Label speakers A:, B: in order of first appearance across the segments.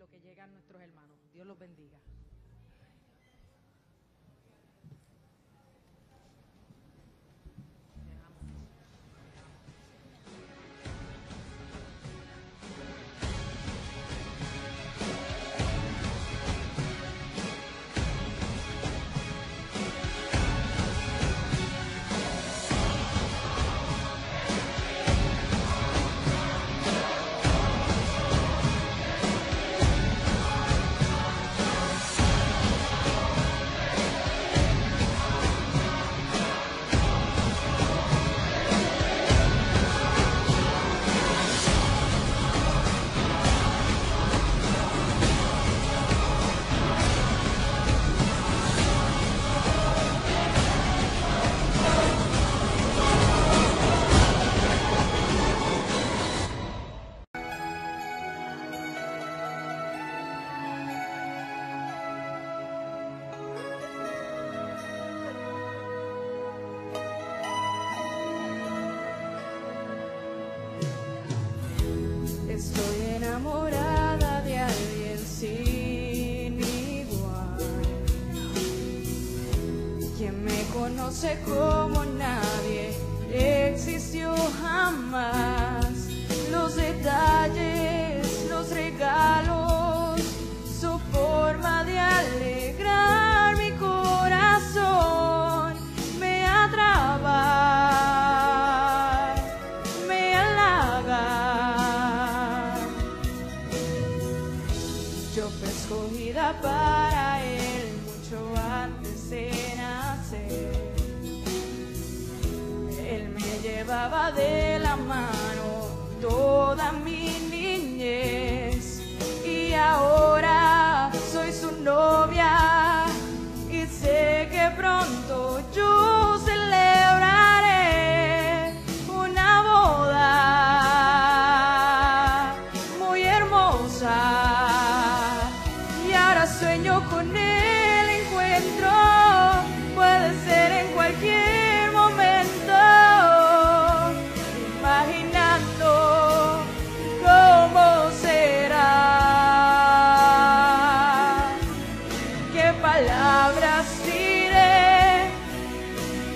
A: lo que llegan nuestros hermanos. Dios los bendiga.
B: Estoy enamorada de alguien sin igual, quien me conoce como nadie existió jamás. Los detalles, los regalos, su forma de alegrar mi corazón me atrapa, me halaga. Yo fui escogida para él mucho antes de nacer. Él me llevaba de la mano toda mi niñez y ahora soy su novia y sé que pronto yo celebraré una boda muy hermosa. Y ahora sueño con el encuentro, puede ser en cualquier momento, imaginando cómo será, qué palabras diré,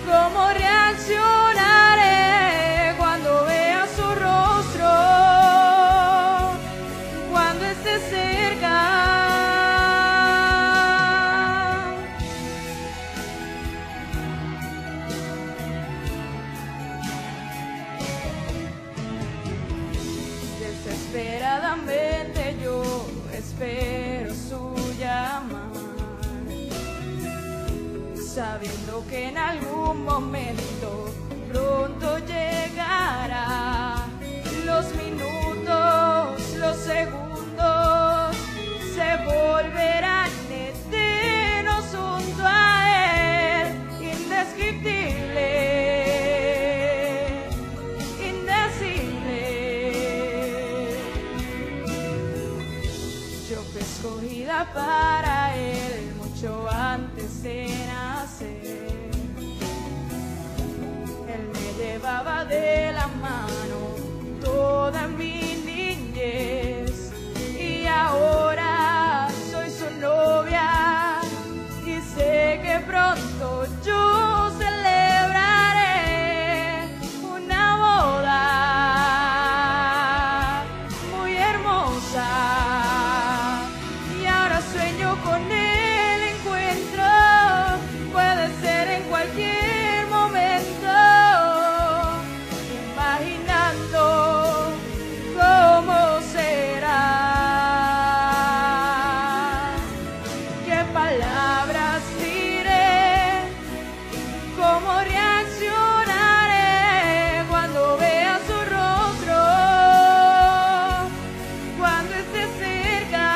B: cómo reaccionaré cuando vea su rostro, cuando esté cerca. Desesperadamente yo espero su llamar, sabiendo que en algún momento pronto llegará. Los minutos, los segundos se volverán eternos junto a él, indescriptible, indecible. Yo fui escogida para él mucho antes de nacer. Él me llevaba de la mano toda mi niñez y ahora soy su novia y sé que pronto yo celebraré una boda muy hermosa. Y ahora sueño con el encuentro, puede ser en cualquier momento, imaginando cómo será, qué palabras diré, cómo reaccionaré cuando vea su rostro, cuando esté cerca.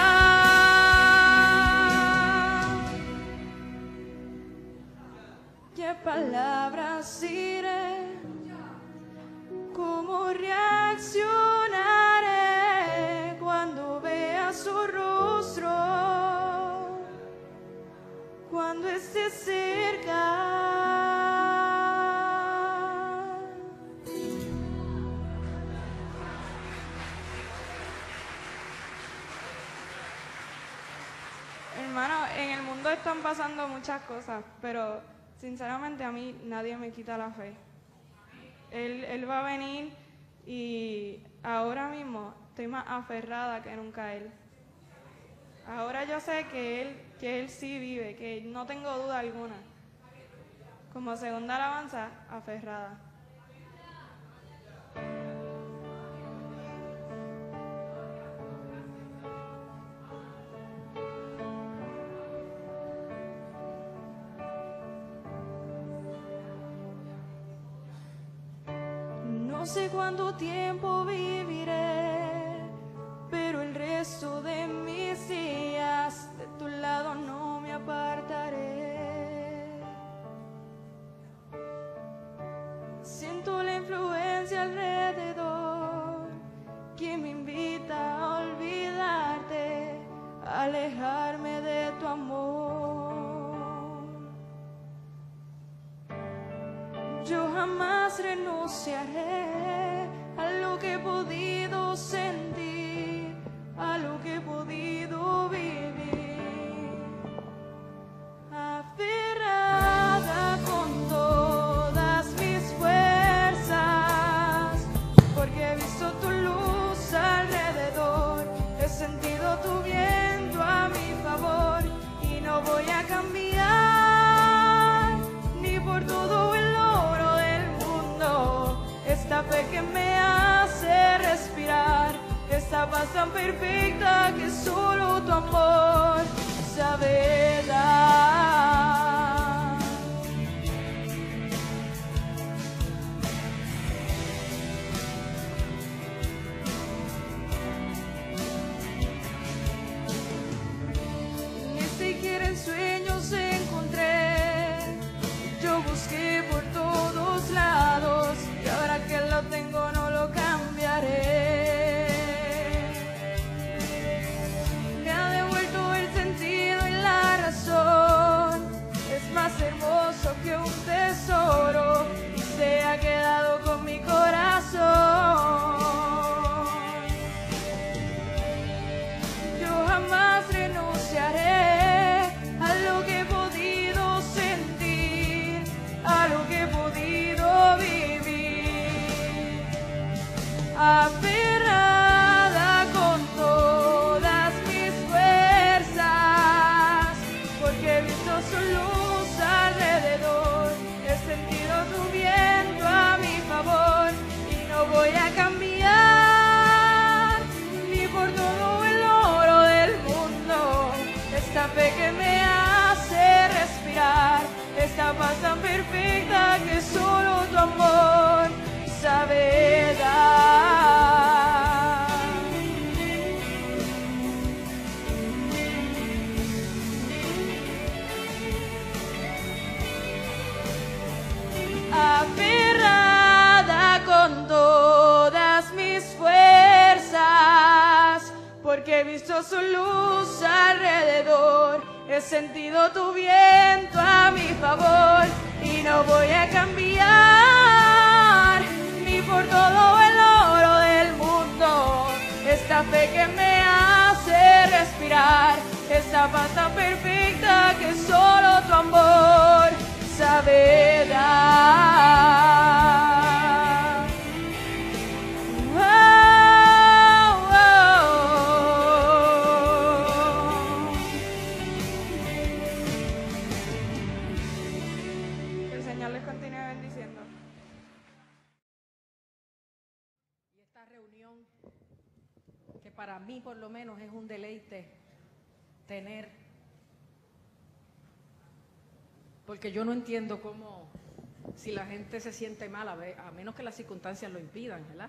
B: ¿Qué palabras diré? ¿Cómo reaccionaré cuando vea su rostro, cuando esté cerca? Hermano, en el mundo están pasando muchas cosas, pero sinceramente a mí nadie me quita la fe. Él va a venir y ahora mismo estoy más aferrada que nunca a Él. Ahora yo sé que él sí vive, que no tengo duda alguna. Como segunda alabanza, aferrada. No sé cuánto tiempo viviré, pero el resto de mis días de tu lado no me apartaré. Siento la influencia alrededor que me invita a olvidarte, a alejarme de tu amor. Yo jamás renunciaré a lo que he podido sentir, a lo que he podido vivir. Aferrada con todas mis fuerzas, porque he visto tu luz alrededor, he sentido tu viento a mi favor y no voy a cambiar ni por todo el oro del mundo. Esta fe que me hace respirar, esta paz tan perfecta que solo tu amor sabe dar. Ni siquiera en sueños encontré, yo busqué por todos lados y ahora que lo tengo no lo cambiaré. Me ha devuelto el sentido y la razón, es más hermoso que un tesoro y se ha quedado con mi corazón. Yo jamás renunciaré a lo que he podido sentir, a lo que he podido vivir. Aferrada con todas mis fuerzas, porque he visto su luz alrededor, he sentido tu viento a mi favor y no voy a cambiar ni por todo el oro del mundo. Esta fe que me hace respirar, esta paz tan perfecta que solo tu amor sabe dar. Aferrada con todas mis fuerzas, porque he visto su luz alrededor, he sentido tu viento a mi favor y no voy a cambiar ni por todo el oro del mundo. Esta fe que me hace respirar, esta paz tan perfecta que solo tu amor sabe dar. Oh, oh, oh. Que el Señor les continúe bendiciendo.
A: Y esta reunión, que para mí por lo menos es un deleite tener, porque yo no entiendo cómo, si la gente se siente mal, a menos que las circunstancias lo impidan, ¿verdad?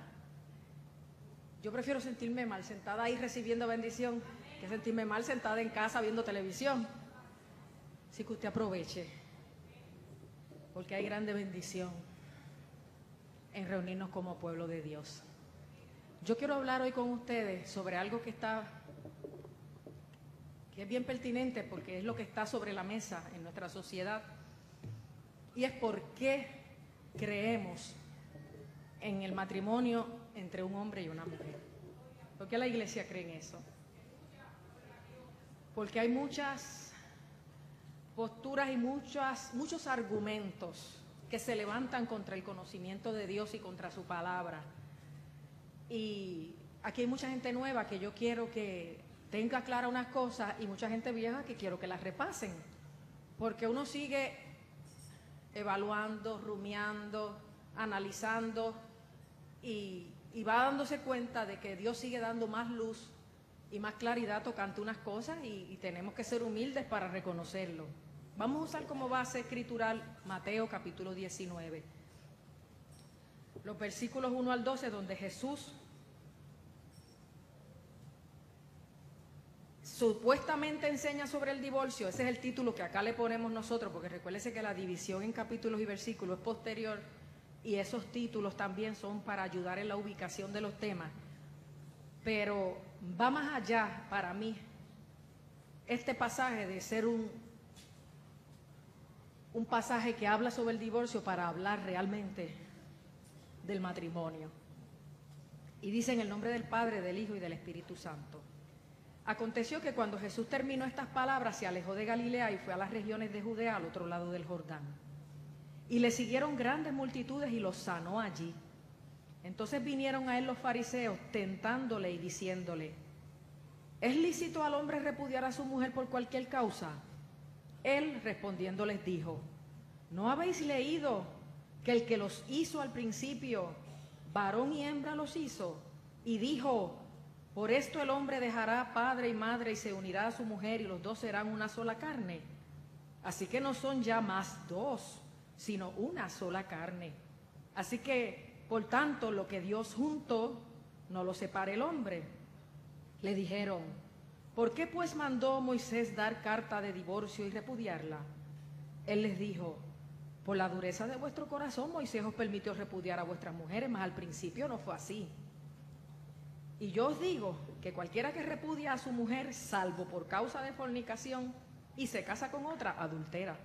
A: Yo prefiero sentirme mal sentada ahí recibiendo bendición que sentirme mal sentada en casa viendo televisión. Así que usted aproveche, porque hay grande bendición en reunirnos como pueblo de Dios. Yo quiero hablar hoy con ustedes sobre algo que es bien pertinente porque es lo que está sobre la mesa en nuestra sociedad, y es por qué creemos en el matrimonio entre un hombre y una mujer. ¿Por qué la iglesia cree en eso? porque hay muchas posturas y muchos argumentos que se levantan contra el conocimiento de Dios y contra su palabra. Y aquí hay mucha gente nueva que yo quiero que tenga clara unas cosas y mucha gente vieja que quiero que las repasen, porque uno sigue evaluando, rumiando, analizando y va dándose cuenta de que Dios sigue dando más luz y más claridad tocante unas cosas y tenemos que ser humildes para reconocerlo. Vamos a usar como base escritural Mateo capítulo 19, los versículos 1 al 12, donde Jesús supuestamente enseña sobre el divorcio. Ese es el título que acá le ponemos nosotros, porque recuérdese que la división en capítulos y versículos es posterior y esos títulos también son para ayudar en la ubicación de los temas. Pero va más allá para mí este pasaje de ser un pasaje que habla sobre el divorcio para hablar realmente del matrimonio. Y dice en el nombre del Padre, del Hijo y del Espíritu Santo. Aconteció que cuando Jesús terminó estas palabras, se alejó de Galilea y fue a las regiones de Judea, al otro lado del Jordán. Y le siguieron grandes multitudes y los sanó allí. Entonces vinieron a él los fariseos, tentándole y diciéndole: ¿es lícito al hombre repudiar a su mujer por cualquier causa? Él respondiendo les dijo: ¿no habéis leído que el que los hizo al principio, varón y hembra los hizo? Y dijo: por esto el hombre dejará padre y madre y se unirá a su mujer y los dos serán una sola carne. Así que no son ya más dos, sino una sola carne. Así que, por tanto, lo que Dios juntó, no lo separe el hombre. Le dijeron: ¿por qué pues mandó Moisés dar carta de divorcio y repudiarla? Él les dijo: por la dureza de vuestro corazón Moisés os permitió repudiar a vuestras mujeres, mas al principio no fue así. Y yo os digo que cualquiera que repudia a su mujer, salvo por causa de fornicación, y se casa con otra, adultera.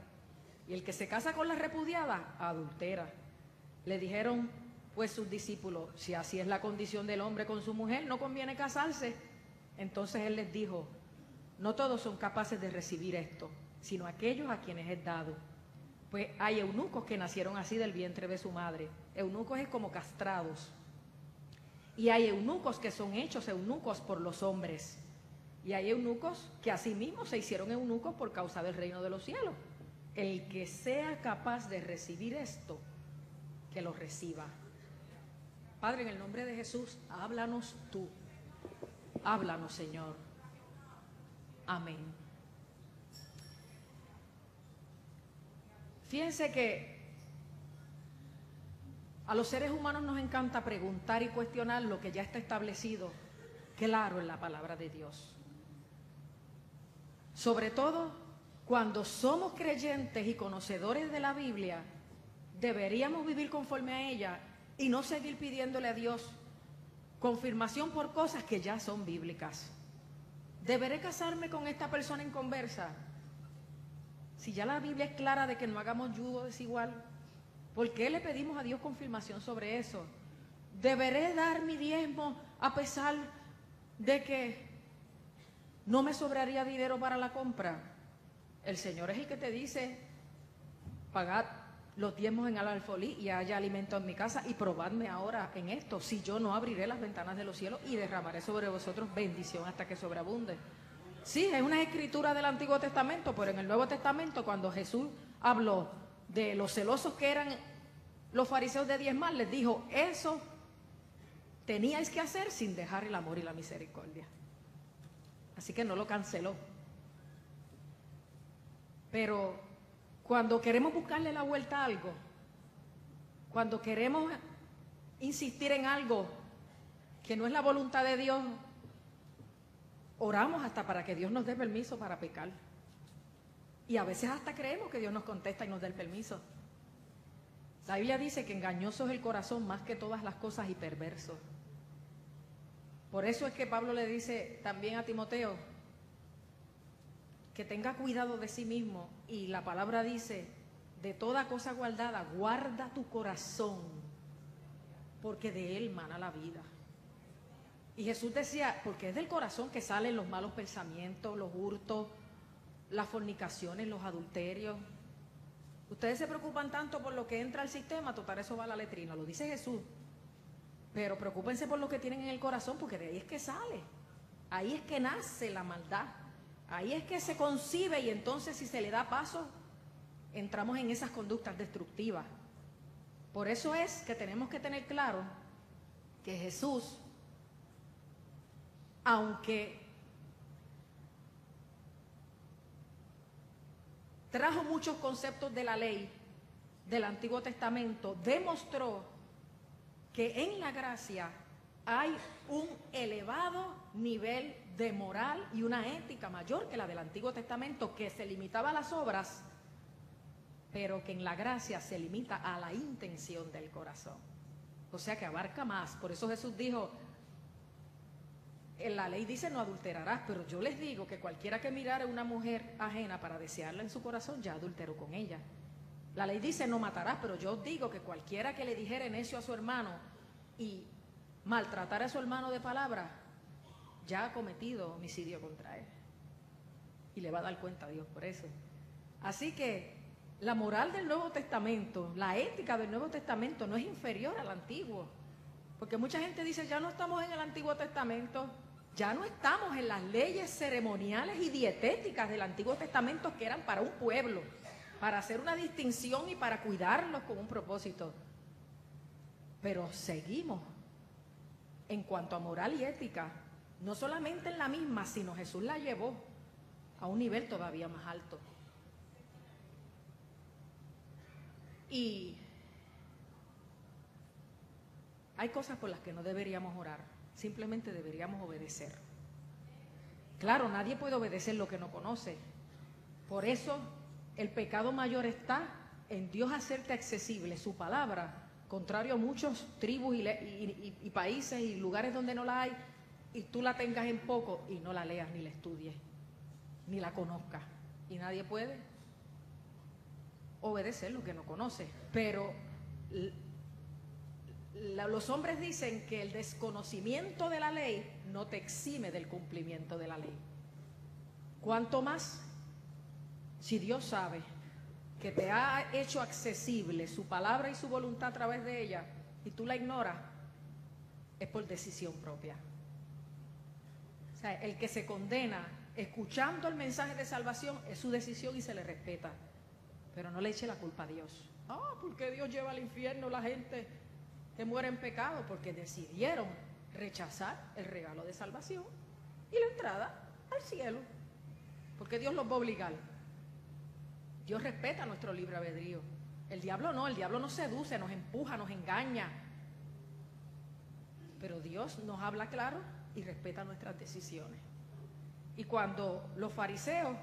A: Y el que se casa con la repudiada, adultera. Le dijeron pues sus discípulos: si así es la condición del hombre con su mujer, no conviene casarse. Entonces él les dijo: no todos son capaces de recibir esto, sino aquellos a quienes es dado. Pues hay eunucos que nacieron así del vientre de su madre. Eunucos es como castrados. Y hay eunucos que son hechos eunucos por los hombres. Y hay eunucos que asimismo se hicieron eunucos por causa del reino de los cielos. El que sea capaz de recibir esto, que lo reciba. Padre, en el nombre de Jesús, háblanos tú. Háblanos, Señor. Amén. Fíjense que a los seres humanos nos encanta preguntar y cuestionar lo que ya está establecido, claro, en la palabra de Dios. Sobre todo cuando somos creyentes y conocedores de la Biblia, deberíamos vivir conforme a ella y no seguir pidiéndole a Dios confirmación por cosas que ya son bíblicas. ¿Deberé casarme con esta persona en conversa? Si ya la Biblia es clara de que no hagamos yugo desigual, ¿por qué le pedimos a Dios confirmación sobre eso? ¿Deberé dar mi diezmo a pesar de que no me sobraría dinero para la compra? El Señor es el que te dice: pagad los diezmos en el alfolí y haya alimento en mi casa, y probadme ahora en esto, si yo no abriré las ventanas de los cielos y derramaré sobre vosotros bendición hasta que sobreabunde. Sí, es una escritura del Antiguo Testamento, pero en el Nuevo Testamento, cuando Jesús habló de los celosos que eran los fariseos de diezmar, les dijo: eso teníais que hacer sin dejar el amor y la misericordia. Así que no lo canceló. Pero cuando queremos buscarle la vuelta a algo, cuando queremos insistir en algo que no es la voluntad de Dios, oramos hasta para que Dios nos dé permiso para pecar. Y a veces hasta creemos que Dios nos contesta y nos da el permiso. La Biblia dice que engañoso es el corazón más que todas las cosas y perverso. Por eso es que Pablo le dice también a Timoteo que tenga cuidado de sí mismo, y la palabra dice: de toda cosa guardada, guarda tu corazón, porque de él mana la vida. Y Jesús decía, porque es del corazón que salen los malos pensamientos, los hurtos, las fornicaciones, los adulterios. Ustedes se preocupan tanto por lo que entra al sistema, total, eso va a la letrina, lo dice Jesús. Pero preocúpense por lo que tienen en el corazón, porque de ahí es que sale. Ahí es que nace la maldad. Ahí es que se concibe, y entonces si se le da paso, entramos en esas conductas destructivas. Por eso es que tenemos que tener claro que Jesús, aunque trajo muchos conceptos de la ley del Antiguo Testamento, demostró que en la gracia hay un elevado nivel de moral y una ética mayor que la del Antiguo Testamento, que se limitaba a las obras, pero que en la gracia se limita a la intención del corazón. O sea que abarca más. Por eso Jesús dijo, en la ley dice no adulterarás, pero yo les digo que cualquiera que mirare a una mujer ajena para desearla en su corazón ya adulteró con ella. La ley dice no matarás, pero yo os digo que cualquiera que le dijere necio a su hermano y maltratara a su hermano de palabra, ya ha cometido homicidio contra él. Y le va a dar cuenta a Dios por eso. Así que la moral del Nuevo Testamento, la ética del Nuevo Testamento no es inferior al Antiguo. Porque mucha gente dice, ya no estamos en el Antiguo Testamento, ya no estamos en las leyes ceremoniales y dietéticas del Antiguo Testamento que eran para un pueblo, para hacer una distinción y para cuidarlos con un propósito. Pero seguimos en cuanto a moral y ética, no solamente en la misma, sino Jesús la llevó a un nivel todavía más alto. Y hay cosas por las que no deberíamos orar, simplemente deberíamos obedecer. Claro, nadie puede obedecer lo que no conoce. Por eso el pecado mayor está en Dios hacerte accesible su palabra, contrario a muchos tribus y países y lugares donde no la hay, y tú la tengas en poco y no la leas ni la estudies, ni la conozcas. Y nadie puede obedecer lo que no conoce. Pero los hombres dicen que el desconocimiento de la ley no te exime del cumplimiento de la ley. ¿Cuánto más si Dios sabe que te ha hecho accesible su palabra y su voluntad a través de ella y tú la ignoras? Es por decisión propia. O sea, el que se condena escuchando el mensaje de salvación es su decisión y se le respeta, pero no le eche la culpa a Dios. ¿Por qué Dios lleva al infierno a la gente que muere en pecado? Porque decidieron rechazar el regalo de salvación y la entrada al cielo. Porque Dios los va a obligar. Dios respeta nuestro libre albedrío. El diablo no seduce, nos empuja, nos engaña. Pero Dios nos habla claro y respeta nuestras decisiones. Y cuando los fariseos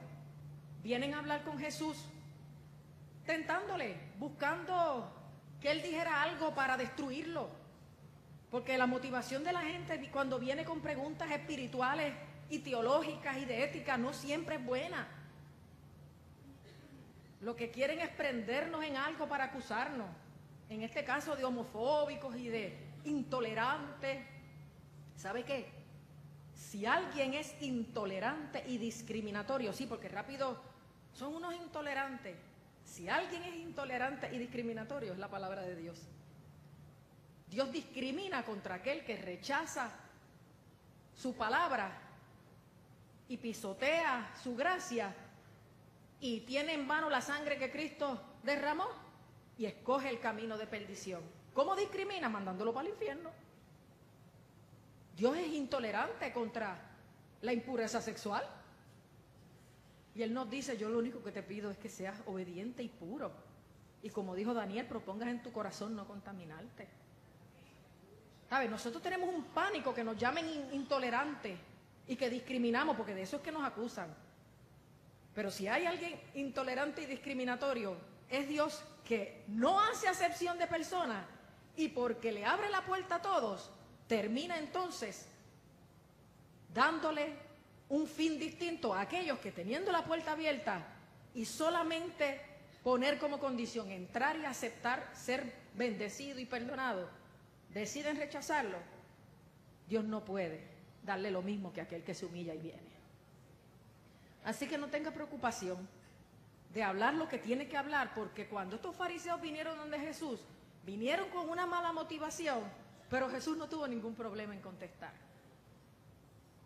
A: vienen a hablar con Jesús, tentándole, buscando que él dijera algo para destruirlo, porque la motivación de la gente cuando viene con preguntas espirituales y teológicas y de ética no siempre es buena. Lo que quieren es prendernos en algo para acusarnos, en este caso de homofóbicos y de intolerantes. ¿Sabe qué? Si alguien es intolerante y discriminatorio, sí, porque rápido son unos intolerantes. Si alguien es intolerante y discriminatorio, es la palabra de Dios. Dios discrimina contra aquel que rechaza su palabra y pisotea su gracia y tiene en mano la sangre que Cristo derramó y escoge el camino de perdición. ¿Cómo discrimina? Mandándolo para el infierno. Dios es intolerante contra la impureza sexual. Y Él nos dice, yo lo único que te pido es que seas obediente y puro. Y como dijo Daniel, propongas en tu corazón no contaminarte. ¿Sabes? Nosotros tenemos un pánico que nos llamen intolerantes y que discriminamos, porque de eso es que nos acusan. Pero si hay alguien intolerante y discriminatorio, es Dios que no hace acepción de personas y porque le abre la puerta a todos, termina entonces dándole un fin distinto a aquellos que teniendo la puerta abierta y solamente poner como condición entrar y aceptar ser bendecido y perdonado, deciden rechazarlo. Dios no puede darle lo mismo que aquel que se humilla y viene. Así que no tenga preocupación de hablar lo que tiene que hablar, porque cuando estos fariseos vinieron donde Jesús, vinieron con una mala motivación, pero Jesús no tuvo ningún problema en contestar.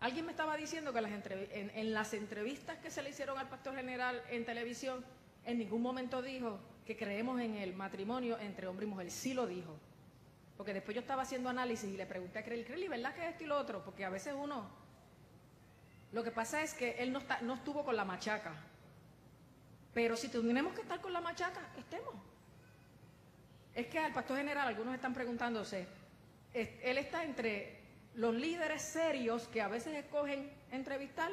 A: Alguien me estaba diciendo que en las entrevistas que se le hicieron al pastor general en televisión, en ningún momento dijo que creemos en el matrimonio entre hombre y mujer. Sí lo dijo. Porque después yo estaba haciendo análisis y le pregunté a Creli, ¿verdad que esto y lo otro? Porque a veces uno... Lo que pasa es que él no estuvo con la machaca. Pero si tenemos que estar con la machaca, estemos. Es que al pastor general, algunos están preguntándose, él está entre los líderes serios que a veces escogen entrevistar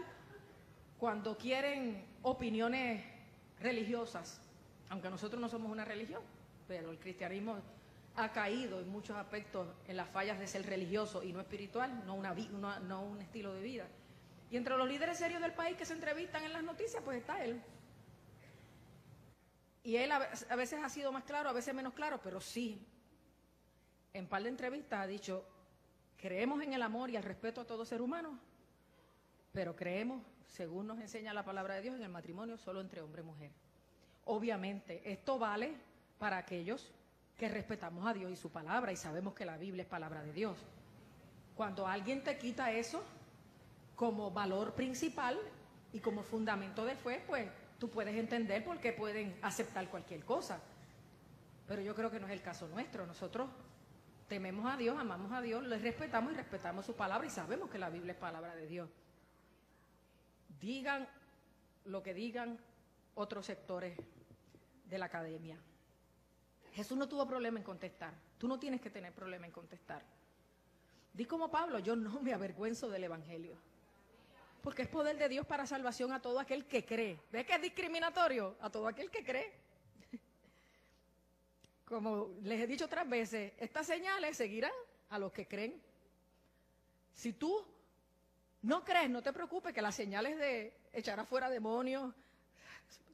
A: cuando quieren opiniones religiosas, aunque nosotros no somos una religión, pero el cristianismo ha caído en muchos aspectos en las fallas de ser religioso y no espiritual, no un estilo de vida. Y entre los líderes serios del país que se entrevistan en las noticias, pues está él. Y él a veces ha sido más claro, a veces menos claro, pero sí, en par de entrevistas ha dicho, creemos en el amor y el respeto a todo ser humano, pero creemos, según nos enseña la palabra de Dios, en el matrimonio solo entre hombre y mujer. Obviamente, esto vale para aquellos que respetamos a Dios y su palabra y sabemos que la Biblia es palabra de Dios. Cuando alguien te quita eso como valor principal y como fundamento de fe, pues tú puedes entender por qué pueden aceptar cualquier cosa. Pero yo creo que no es el caso nuestro. Nosotros tememos a Dios, amamos a Dios, le respetamos y respetamos su palabra y sabemos que la Biblia es palabra de Dios. Digan lo que digan otros sectores de la academia. Jesús no tuvo problema en contestar. Tú no tienes que tener problema en contestar. Di como Pablo, yo no me avergüenzo del Evangelio. Porque es poder de Dios para salvación a todo aquel que cree. ¿Ves que es discriminatorio? A todo aquel que cree. Como les he dicho otras veces, estas señales seguirán a los que creen. Si tú no crees, no te preocupes, que las señales de echar afuera demonios,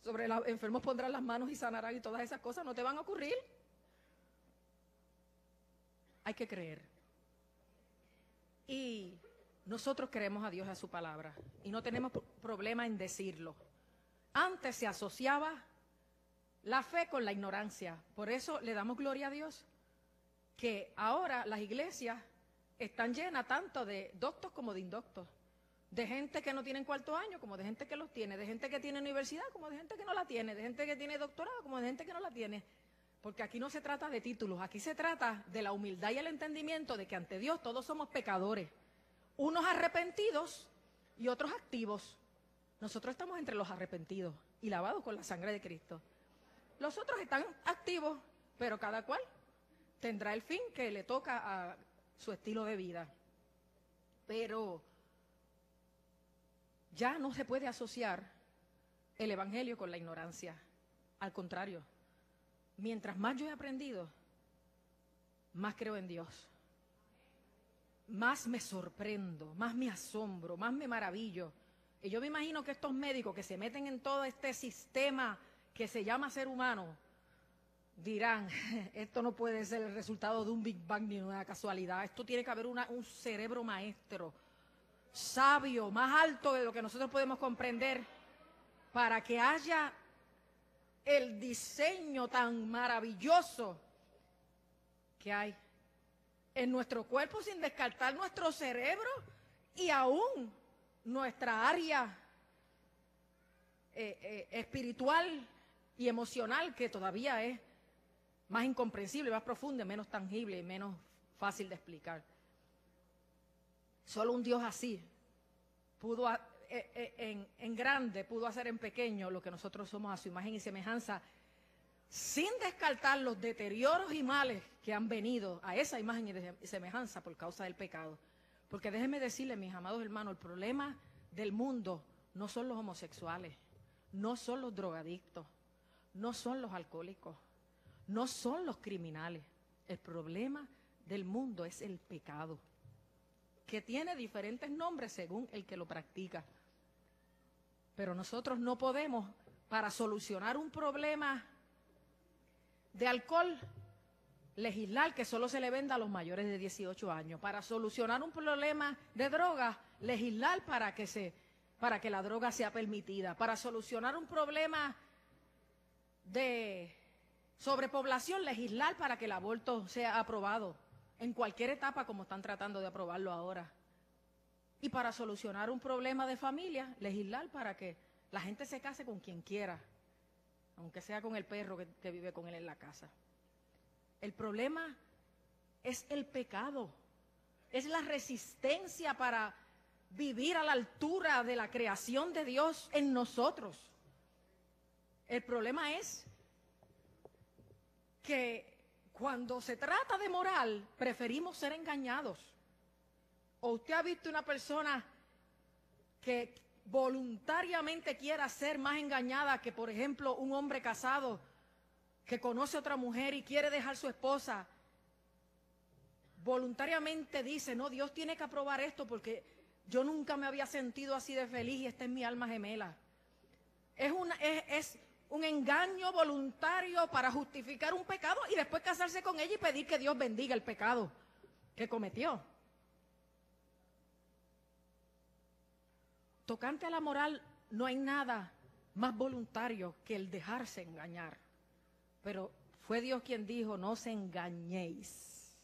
A: sobre los enfermos pondrán las manos y sanarán y todas esas cosas no te van a ocurrir. Hay que creer. Y nosotros creemos a Dios y a su palabra y no tenemos problema en decirlo. Antes se asociaba la fe con la ignorancia. Por eso le damos gloria a Dios que ahora las iglesias están llenas tanto de doctos como de indoctos. De gente que no tienen cuarto año como de gente que los tiene. De gente que tiene universidad como de gente que no la tiene. De gente que tiene doctorado como de gente que no la tiene. Porque aquí no se trata de títulos. Aquí se trata de la humildad y el entendimiento de que ante Dios todos somos pecadores. Unos arrepentidos y otros activos. Nosotros estamos entre los arrepentidos y lavados con la sangre de Cristo. Los otros están activos, pero cada cual tendrá el fin que le toca a su estilo de vida. Pero ya no se puede asociar el Evangelio con la ignorancia. Al contrario, mientras más yo he aprendido, más creo en Dios. Más me sorprendo, más me asombro, más me maravillo. Y yo me imagino que estos médicos que se meten en todo este sistema que se llama ser humano, dirán, esto no puede ser el resultado de un Big Bang ni una casualidad. Esto tiene que haber un cerebro maestro, sabio, más alto de lo que nosotros podemos comprender, para que haya el diseño tan maravilloso que hay en nuestro cuerpo, sin descartar nuestro cerebro y aún nuestra área espiritual y emocional, que todavía es más incomprensible, más profunda, menos tangible y menos fácil de explicar. Solo un Dios así pudo en grande, pudo hacer en pequeño lo que nosotros somos a su imagen y semejanza, sin descartar los deterioros y males que han venido a esa imagen y semejanza por causa del pecado. Porque déjenme decirles, mis amados hermanos, el problema del mundo no son los homosexuales, no son los drogadictos, no son los alcohólicos, no son los criminales. El problema del mundo es el pecado, que tiene diferentes nombres según el que lo practica. Pero nosotros no podemos, para solucionar un problema de alcohol, legislar que solo se le venda a los mayores de 18 años. Para solucionar un problema de drogas, legislar para que la droga sea permitida. Para solucionar un problema de sobrepoblación, legislar para que el aborto sea aprobado en cualquier etapa como están tratando de aprobarlo ahora. Y para solucionar un problema de familia, legislar para que la gente se case con quien quiera, aunque sea con el perro que vive con él en la casa. El problema es el pecado, es la resistencia para vivir a la altura de la creación de Dios en nosotros. El problema es que cuando se trata de moral, preferimos ser engañados. ¿O usted ha visto una persona que voluntariamente quiera ser más engañada que, por ejemplo, un hombre casado que conoce a otra mujer y quiere dejar su esposa? Voluntariamente dice, no, Dios tiene que aprobar esto porque yo nunca me había sentido así de feliz y esta es mi alma gemela. Es un engaño voluntario para justificar un pecado y después casarse con ella y pedir que Dios bendiga el pecado que cometió. Tocante a la moral, no hay nada más voluntario que el dejarse engañar. Pero fue Dios quien dijo, no os engañéis.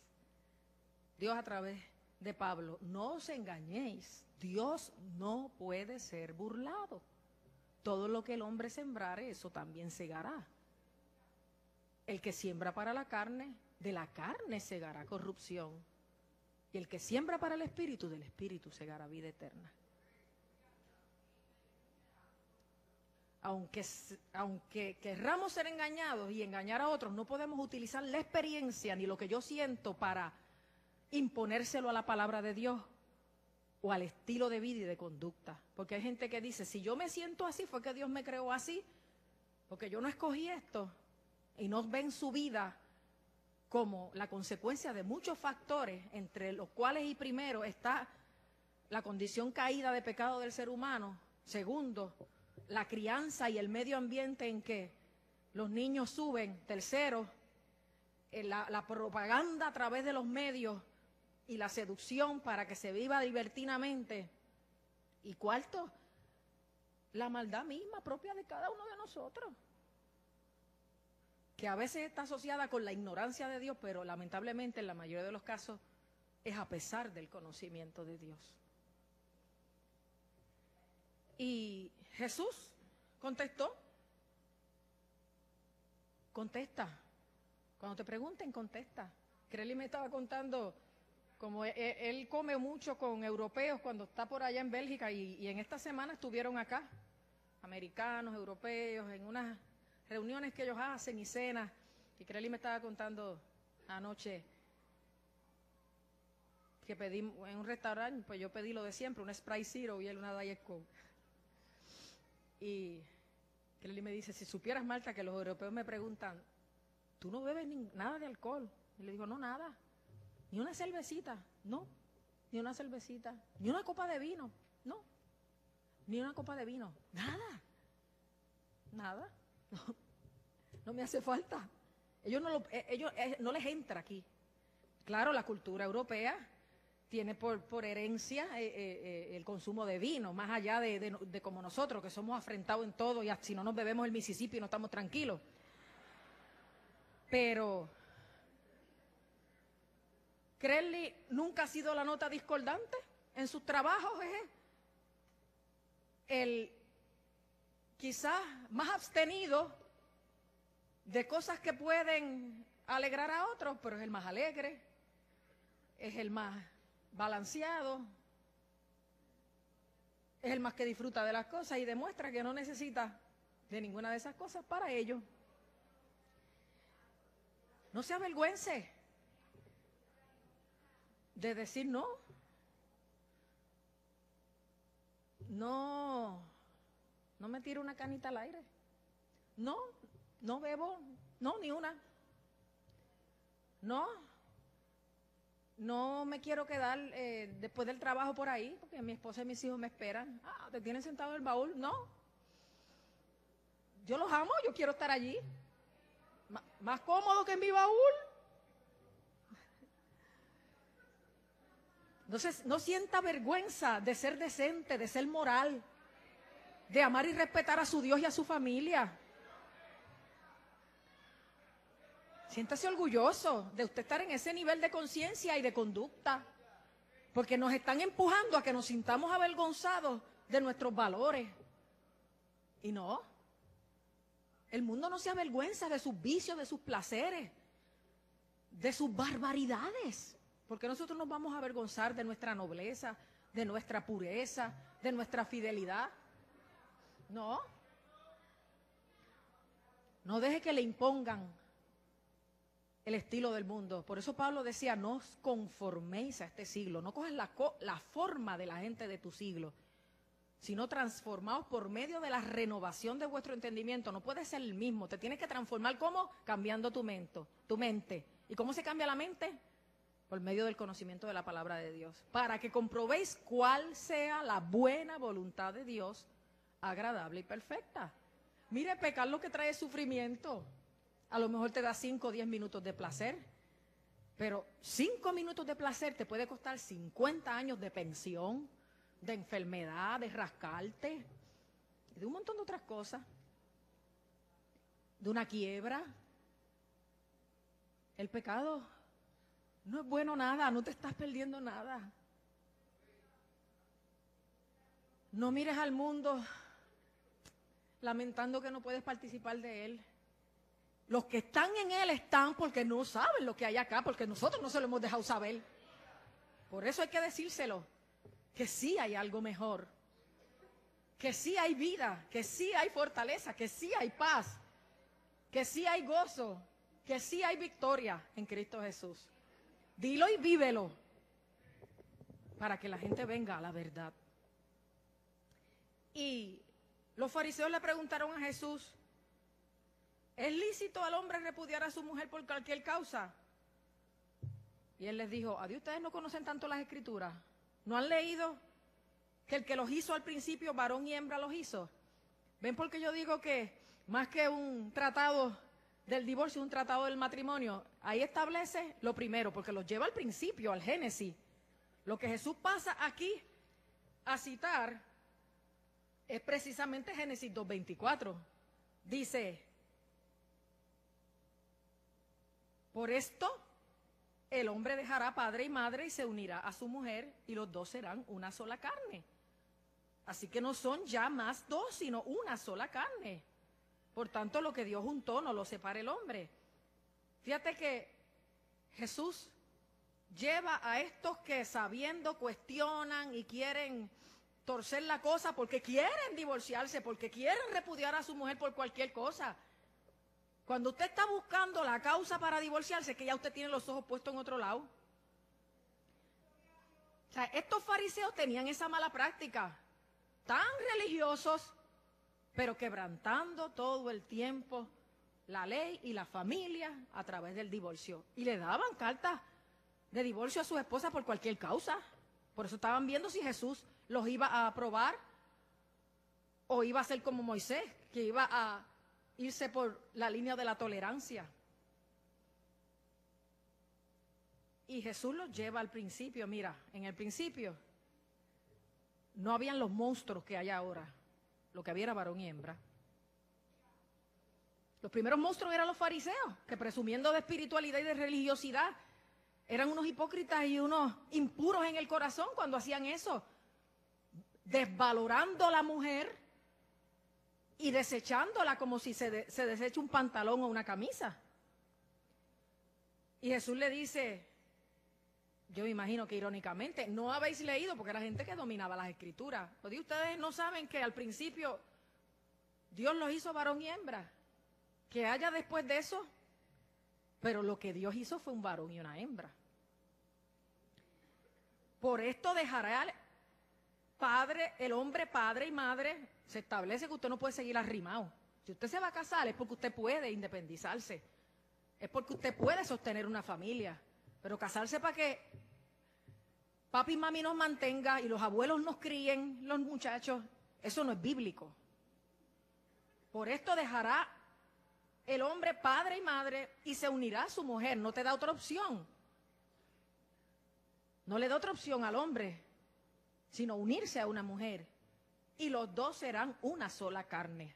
A: Dios a través de Pablo, no os engañéis. Dios no puede ser burlado. Todo lo que el hombre sembrare, eso también segará. El que siembra para la carne, de la carne segará corrupción. Y el que siembra para el espíritu, del espíritu segará vida eterna. Aunque querramos ser engañados y engañar a otros, no podemos utilizar la experiencia ni lo que yo siento para imponérselo a la palabra de Dios o al estilo de vida y de conducta. Porque hay gente que dice, si yo me siento así, fue que Dios me creó así, porque yo no escogí esto, y no ven su vida como la consecuencia de muchos factores, entre los cuales y primero está la condición caída de pecado del ser humano, segundo, la crianza y el medio ambiente en que los niños suben, tercero, la propaganda a través de los medios y la seducción para que se viva libertinamente, y cuarto, la maldad misma propia de cada uno de nosotros, que a veces está asociada con la ignorancia de Dios, pero lamentablemente en la mayoría de los casos es a pesar del conocimiento de Dios. Y Jesús contestó, contesta, cuando te pregunten, contesta. Creli me estaba contando, como él come mucho con europeos cuando está por allá en Bélgica, y en esta semana estuvieron acá, americanos, europeos, en unas reuniones que ellos hacen y cenas, y Creli me estaba contando anoche que pedí en un restaurante, pues yo pedí lo de siempre, una Sprite Zero y él una Diet Coke. Y Creli me dice, si supieras, Marta, que los europeos me preguntan, ¿tú no bebes nada de alcohol? Y le digo, no, nada. Ni una cervecita, no. Ni una cervecita. Ni una copa de vino, no. Ni una copa de vino, nada. Nada. No me hace falta. Ellos no les entra aquí. Claro, la cultura europea tiene por herencia el consumo de vino, más allá de como nosotros, que somos afrentados en todo, y si no nos bebemos el Mississippi no estamos tranquilos. Pero Creli nunca ha sido la nota discordante en sus trabajos, el quizás más abstenido de cosas que pueden alegrar a otros, pero es el más alegre, es el más balanceado, es el más que disfruta de las cosas y demuestra que no necesita de ninguna de esas cosas para ello. No se avergüence de decir no. No me tiro una canita al aire. No bebo, no, ni una. No me quiero quedar después del trabajo por ahí, porque mi esposa y mis hijos me esperan. Ah, ¿te tienen sentado en el baúl? No. Yo los amo, yo quiero estar allí. Más cómodo que en mi baúl. Entonces, no sienta vergüenza de ser decente, de ser moral, de amar y respetar a su Dios y a su familia. Siéntase orgulloso de usted estar en ese nivel de conciencia y de conducta, porque nos están empujando a que nos sintamos avergonzados de nuestros valores. Y no, el mundo no se avergüenza de sus vicios, de sus placeres, de sus barbaridades. Porque nosotros nos vamos a avergonzar de nuestra nobleza, de nuestra pureza, de nuestra fidelidad. No. No deje que le impongan el estilo del mundo. Por eso Pablo decía, no os conforméis a este siglo, no coges la forma de la gente de tu siglo, sino transformaos por medio de la renovación de vuestro entendimiento. No puedes ser el mismo, te tienes que transformar. ¿Cómo? Cambiando tu mente. ¿Y cómo se cambia la mente? Por medio del conocimiento de la palabra de Dios, para que comprobéis cuál sea la buena voluntad de Dios, agradable y perfecta. Mire, pecar lo que trae sufrimiento. A lo mejor te da 5 o 10 minutos de placer, pero 5 minutos de placer te puede costar 50 años de pensión, de enfermedad, de rascarte, de un montón de otras cosas, de una quiebra. El pecado no es bueno nada, no te estás perdiendo nada. No mires al mundo lamentando que no puedes participar de él. Los que están en él están porque no saben lo que hay acá, porque nosotros no se lo hemos dejado saber. Por eso hay que decírselo, que sí hay algo mejor, que sí hay vida, que sí hay fortaleza, que sí hay paz, que sí hay gozo, que sí hay victoria en Cristo Jesús. Dilo y vívelo para que la gente venga a la verdad. Y los fariseos le preguntaron a Jesús, ¿es lícito al hombre repudiar a su mujer por cualquier causa? Y él les dijo, ¿a Dios ustedes no conocen tanto las Escrituras? ¿No han leído que el que los hizo al principio, varón y hembra los hizo? ¿Ven por qué yo digo que más que un tratado del divorcio, un tratado del matrimonio? Ahí establece lo primero, porque los lleva al principio, al Génesis. Lo que Jesús pasa aquí a citar es precisamente Génesis 2:24. Dice, por esto el hombre dejará padre y madre y se unirá a su mujer y los dos serán una sola carne. Así que no son ya más dos, sino una sola carne. Por tanto, lo que Dios juntó no lo separa el hombre. Fíjate que Jesús lleva a estos que sabiendo cuestionan y quieren torcer la cosa porque quieren divorciarse, porque quieren repudiar a su mujer por cualquier cosa. Cuando usted está buscando la causa para divorciarse, que ya usted tiene los ojos puestos en otro lado. O sea, estos fariseos tenían esa mala práctica, tan religiosos, pero quebrantando todo el tiempo la ley y la familia a través del divorcio. Y le daban cartas de divorcio a sus esposas por cualquier causa. Por eso estaban viendo si Jesús los iba a aprobar o iba a ser como Moisés, que iba a irse por la línea de la tolerancia. Y Jesús los lleva al principio. Mira, en el principio no habían los monstruos que hay ahora. Lo que había era varón y hembra. Los primeros monstruos eran los fariseos, que presumiendo de espiritualidad y de religiosidad, eran unos hipócritas y unos impuros en el corazón cuando hacían eso, desvalorando a la mujer y desechándola como si se desecha un pantalón o una camisa. Y Jesús le dice, yo me imagino que irónicamente, no habéis leído, porque era gente que dominaba las Escrituras. Ustedes no saben que al principio Dios los hizo varón y hembra. Que haya después de eso, pero lo que Dios hizo fue un varón y una hembra. Por esto dejará el hombre padre y madre. Se establece que usted no puede seguir arrimado. Si usted se va a casar es porque usted puede independizarse. Es porque usted puede sostener una familia. Pero casarse para que papi y mami nos mantenga y los abuelos nos críen, los muchachos, eso no es bíblico. Por esto dejará el hombre padre y madre y se unirá a su mujer. No te da otra opción. No le da otra opción al hombre, sino unirse a una mujer. Y los dos serán una sola carne.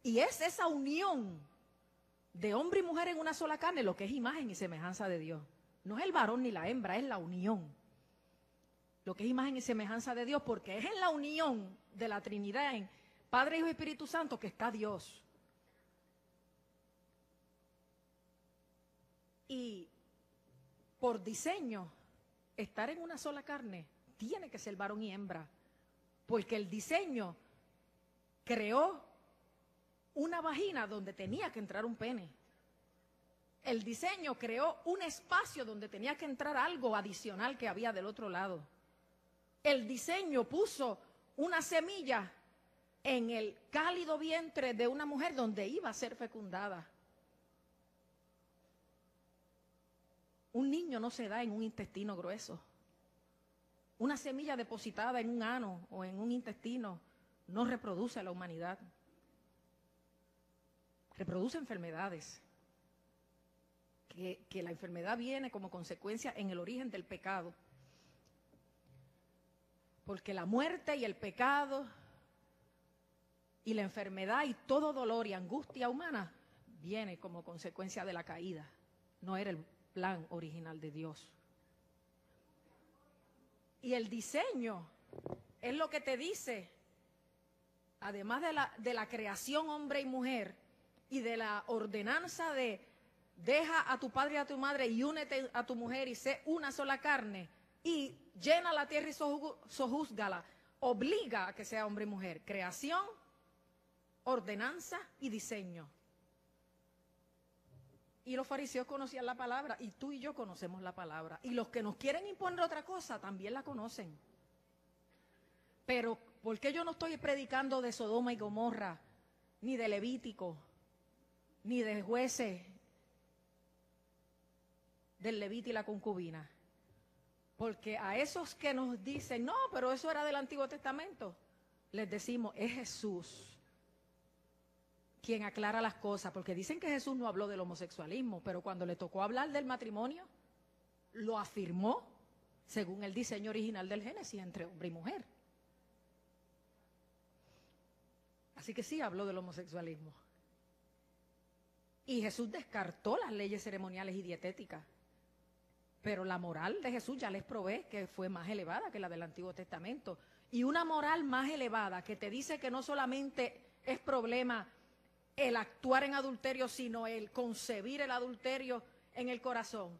A: Y es esa unión de hombre y mujer en una sola carne lo que es imagen y semejanza de Dios. No es el varón ni la hembra, es la unión. Lo que es imagen y semejanza de Dios, porque es en la unión de la Trinidad, en Padre, Hijo y Espíritu Santo, que está Dios. Y por diseño, estar en una sola carne tiene que ser varón y hembra, porque el diseño creó una vagina donde tenía que entrar un pene. El diseño creó un espacio donde tenía que entrar algo adicional que había del otro lado. El diseño puso una semilla en el cálido vientre de una mujer donde iba a ser fecundada. Un niño no se da en un intestino grueso. Una semilla depositada en un ano o en un intestino no reproduce a la humanidad. Reproduce enfermedades. Que la enfermedad viene como consecuencia en el origen del pecado. Porque la muerte y el pecado y la enfermedad y todo dolor y angustia humana viene como consecuencia de la caída. No era el plan original de Dios. Y el diseño es lo que te dice, además de la creación hombre y mujer y de la ordenanza de deja a tu padre y a tu madre y únete a tu mujer y sé una sola carne y llena la tierra y sojúzgala, obliga a que sea hombre y mujer. Creación, ordenanza y diseño. Y los fariseos conocían la palabra, y tú y yo conocemos la palabra. Y los que nos quieren imponer otra cosa también la conocen. Pero, ¿por qué yo no estoy predicando de Sodoma y Gomorra, ni de Levítico, ni de Jueces, del levita y la concubina? Porque a esos que nos dicen, no, pero eso era del Antiguo Testamento, les decimos, es Jesús quien aclara las cosas, porque dicen que Jesús no habló del homosexualismo, pero cuando le tocó hablar del matrimonio, lo afirmó según el diseño original del Génesis entre hombre y mujer. Así que sí habló del homosexualismo. Y Jesús descartó las leyes ceremoniales y dietéticas, pero la moral de Jesús ya les probé que fue más elevada que la del Antiguo Testamento. Y una moral más elevada que te dice que no solamente es problema el actuar en adulterio, sino el concebir el adulterio en el corazón,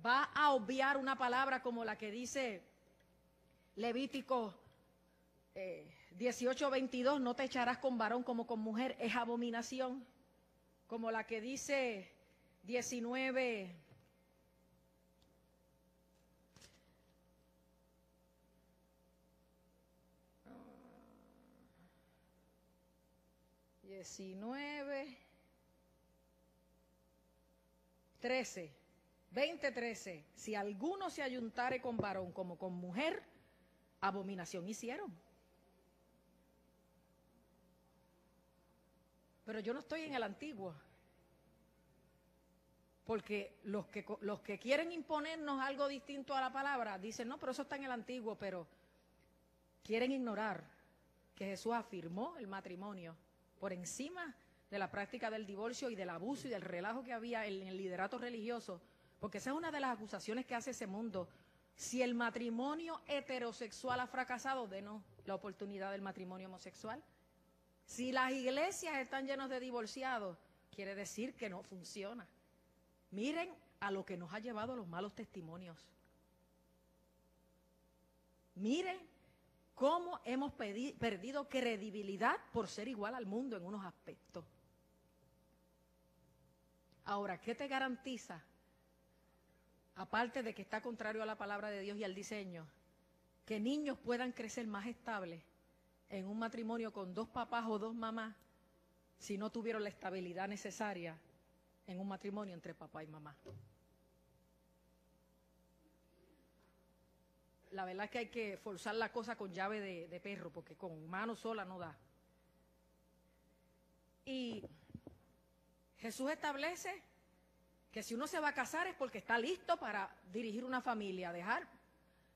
A: va a obviar una palabra como la que dice Levítico 18:22, no te echarás con varón como con mujer, es abominación. Como la que dice 19, ...19, 13, 20:13, si alguno se ayuntare con varón como con mujer, abominación hicieron. Pero yo no estoy en el antiguo, porque los que quieren imponernos algo distinto a la palabra, dicen, no, pero eso está en el antiguo, pero quieren ignorar que Jesús afirmó el matrimonio por encima de la práctica del divorcio y del abuso y del relajo que había en el liderato religioso, porque esa es una de las acusaciones que hace ese mundo. Si el matrimonio heterosexual ha fracasado, denos la oportunidad del matrimonio homosexual. Si las iglesias están llenas de divorciados, quiere decir que no funciona. Miren a lo que nos ha llevado los malos testimonios. Miren cómo hemos perdido credibilidad por ser igual al mundo en unos aspectos. Ahora, ¿qué te garantiza? Aparte de que está contrario a la palabra de Dios y al diseño, que niños puedan crecer más estables en un matrimonio con dos papás o dos mamás, si no tuvieron la estabilidad necesaria en un matrimonio entre papá y mamá. La verdad es que hay que forzar la cosa con llave de perro, porque con mano sola no da. Y Jesús establece que si uno se va a casar es porque está listo para dirigir una familia, dejar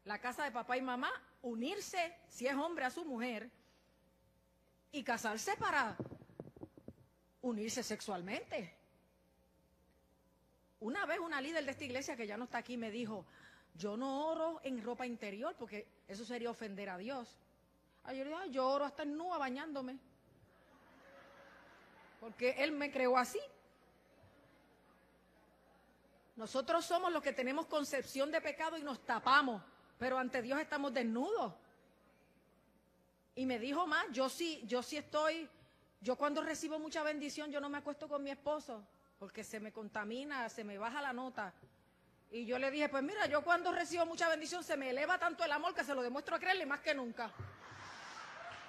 A: la casa de papá y mamá, unirse, si es hombre, a su mujer, y casarse para unirse sexualmente. Una vez una líder de esta iglesia, que ya no está aquí, me dijo, yo no oro en ropa interior porque eso sería ofender a Dios. Yo le dije, yo oro hasta en nua bañándome, porque Él me creó así. Nosotros somos los que tenemos concepción de pecado y nos tapamos, pero ante Dios estamos desnudos. Y me dijo más, yo cuando recibo mucha bendición, yo no me acuesto con mi esposo, porque se me contamina, se me baja la nota. Y yo le dije, pues mira, yo cuando recibo mucha bendición, se me eleva tanto el amor que se lo demuestro a creerle más que nunca.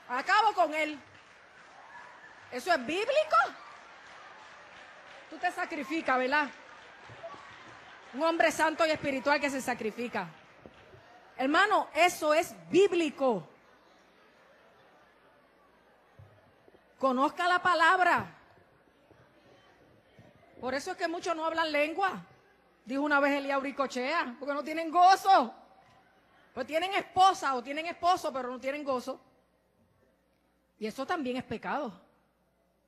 A: Acabo con él. ¿Eso es bíblico? Tú te sacrificas, ¿verdad? Un hombre santo y espiritual que se sacrifica. Hermano, eso es bíblico. Conozca la palabra. Por eso es que muchos no hablan lengua. Dijo una vez Elías Uricochea, porque no tienen gozo. Pues tienen esposa o tienen esposo, pero no tienen gozo. Y eso también es pecado.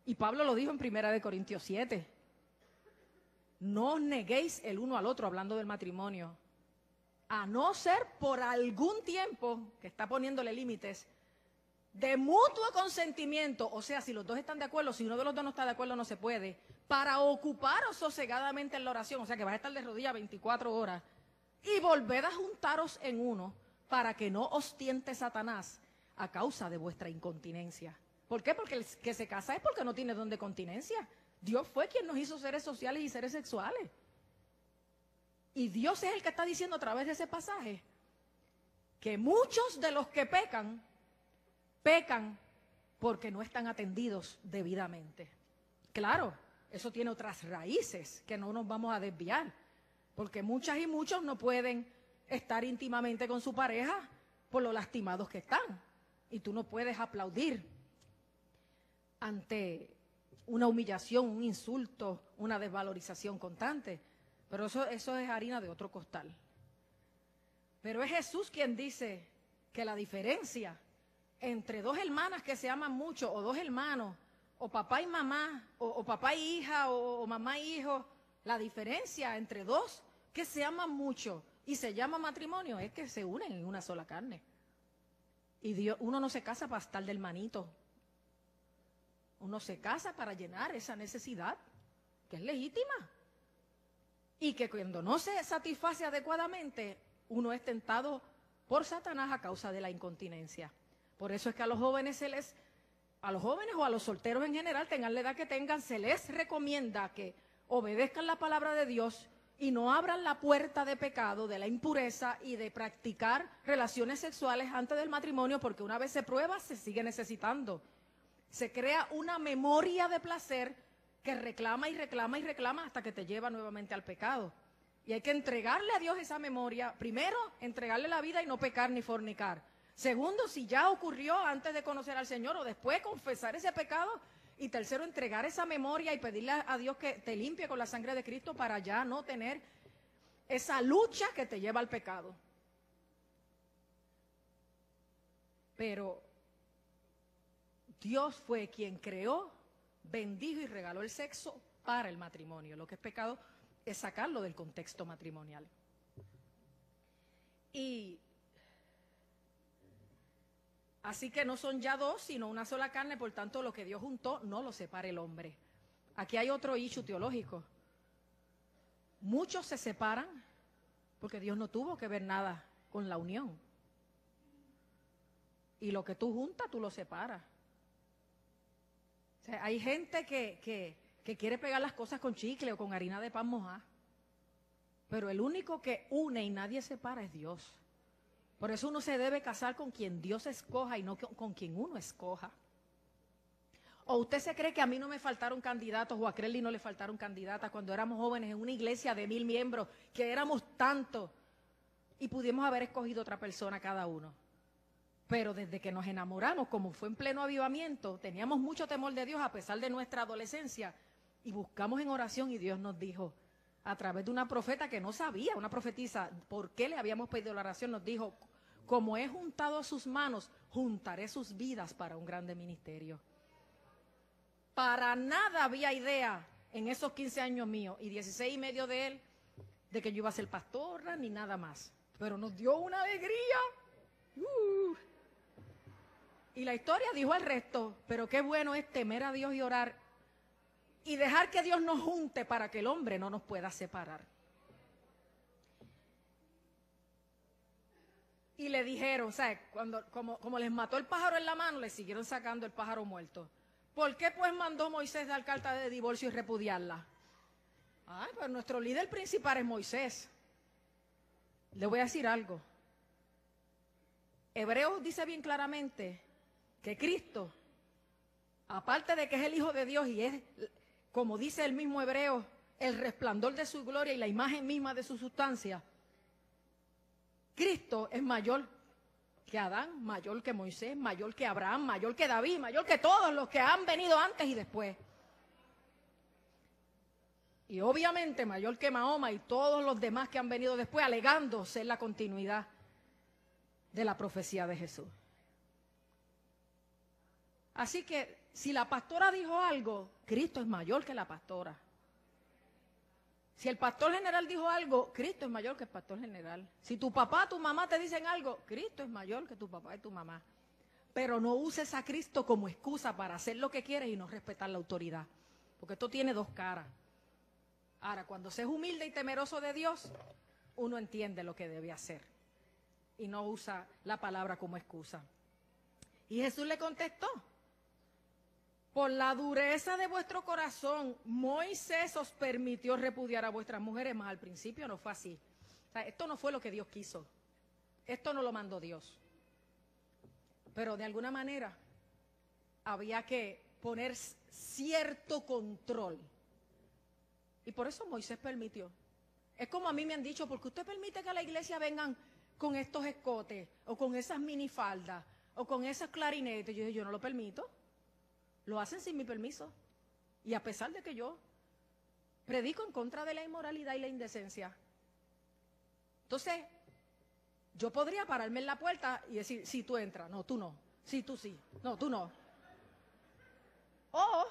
A: Y Pablo lo dijo en 1 Corintios 7. No os neguéis el uno al otro, hablando del matrimonio, a no ser por algún tiempo, que está poniéndole límites, de mutuo consentimiento, o sea, si los dos están de acuerdo, si uno de los dos no está de acuerdo no se puede, para ocuparos sosegadamente en la oración, o sea que vas a estar de rodillas 24 horas, y volved a juntaros en uno, para que no os tiente Satanás a causa de vuestra incontinencia. ¿Por qué? Porque el que se casa es porque no tiene don de continencia. Dios fue quien nos hizo seres sociales y seres sexuales. Y Dios es el que está diciendo a través de ese pasaje que muchos de los que pecan porque no están atendidos debidamente. Claro, eso tiene otras raíces que no nos vamos a desviar, porque muchas y muchos no pueden estar íntimamente con su pareja por lo lastimados que están. Y tú no puedes aplaudir ante una humillación, un insulto, una desvalorización constante. Pero eso es harina de otro costal. Pero es Jesús quien dice que la diferencia entre dos hermanas que se aman mucho, o dos hermanos, o papá y mamá, o papá y hija, o mamá y hijo, la diferencia entre dos que se aman mucho y se llama matrimonio es que se unen en una sola carne. Y Dios, uno no se casa para estar del manito. Uno se casa para llenar esa necesidad, que es legítima. Y que cuando no se satisface adecuadamente, uno es tentado por Satanás a causa de la incontinencia. Por eso es que a los jóvenes o a los solteros en general, tengan la edad que tengan, se les recomienda que obedezcan la palabra de Dios y no abran la puerta de pecado, de la impureza y de practicar relaciones sexuales antes del matrimonio, porque una vez se prueba, se sigue necesitando. Se crea una memoria de placer que reclama y reclama y reclama hasta que te lleva nuevamente al pecado. Y hay que entregarle a Dios esa memoria. Primero, entregarle la vida y no pecar ni fornicar. Segundo, si ya ocurrió antes de conocer al Señor o después, confesar ese pecado. Y tercero, entregar esa memoria y pedirle a Dios que te limpie con la sangre de Cristo para ya no tener esa lucha que te lleva al pecado. Pero Dios fue quien creó, bendijo y regaló el sexo para el matrimonio. Lo que es pecado es sacarlo del contexto matrimonial. Y así que no son ya dos, sino una sola carne, por tanto lo que Dios juntó no lo separa el hombre. Aquí hay otro issue teológico. Muchos se separan porque Dios no tuvo que ver nada con la unión. Y lo que tú juntas, tú lo separas. O sea, hay gente que quiere pegar las cosas con chicle o con harina de pan mojada. Pero el único que une y nadie separa es Dios. Por eso uno se debe casar con quien Dios escoja y no con quien uno escoja. ¿O usted se cree que a mí no me faltaron candidatos o a Crelly no le faltaron candidatas cuando éramos jóvenes en una iglesia de 1000 miembros, que éramos tantos y pudimos haber escogido otra persona cada uno? Pero desde que nos enamoramos, como fue en pleno avivamiento, teníamos mucho temor de Dios a pesar de nuestra adolescencia y buscamos en oración y Dios nos dijo, a través de una profeta que no sabía, una profetisa, por qué le habíamos pedido la oración, nos dijo, como he juntado sus manos, juntaré sus vidas para un grande ministerio. Para nada había idea en esos 15 años míos y 16 y medio de él, de que yo iba a ser pastora ni nada más. Pero nos dio una alegría. Y la historia dijo el resto, pero qué bueno es temer a Dios y orar y dejar que Dios nos junte para que el hombre no nos pueda separar. Y le dijeron, ¿sabes? Como les mató el pájaro en la mano, le siguieron sacando el pájaro muerto. ¿Por qué pues mandó Moisés dar carta de divorcio y repudiarla? Ay, pues nuestro líder principal es Moisés. Le voy a decir algo. Hebreos dice bien claramente que Cristo, aparte de que es el Hijo de Dios y es, como dice el mismo Hebreo, el resplandor de su gloria y la imagen misma de su sustancia, Cristo es mayor que Adán, mayor que Moisés, mayor que Abraham, mayor que David, mayor que todos los que han venido antes y después. Y obviamente mayor que Mahoma y todos los demás que han venido después, alegando ser la continuidad de la profecía de Jesús. Así que si la pastora dijo algo, Cristo es mayor que la pastora. Si el pastor general dijo algo, Cristo es mayor que el pastor general. Si tu papá, tu mamá te dicen algo, Cristo es mayor que tu papá y tu mamá. Pero no uses a Cristo como excusa para hacer lo que quieres y no respetar la autoridad. Porque esto tiene dos caras. Ahora, cuando se es humilde y temeroso de Dios, uno entiende lo que debe hacer. Y no usa la palabra como excusa. Y Jesús le contestó. Por la dureza de vuestro corazón, Moisés os permitió repudiar a vuestras mujeres, mas al principio no fue así. O sea, esto no fue lo que Dios quiso. Esto no lo mandó Dios. Pero de alguna manera había que poner cierto control. Y por eso Moisés permitió. Es como a mí me han dicho, ¿por qué usted permite que a la iglesia vengan con estos escotes, o con esas minifaldas, o con esas clarinetes? Yo dije, yo no lo permito. Lo hacen sin mi permiso. Y a pesar de que yo predico en contra de la inmoralidad y la indecencia. Entonces, yo podría pararme en la puerta y decir, sí, tú entras, no, tú no. Sí, tú sí, no, tú no. O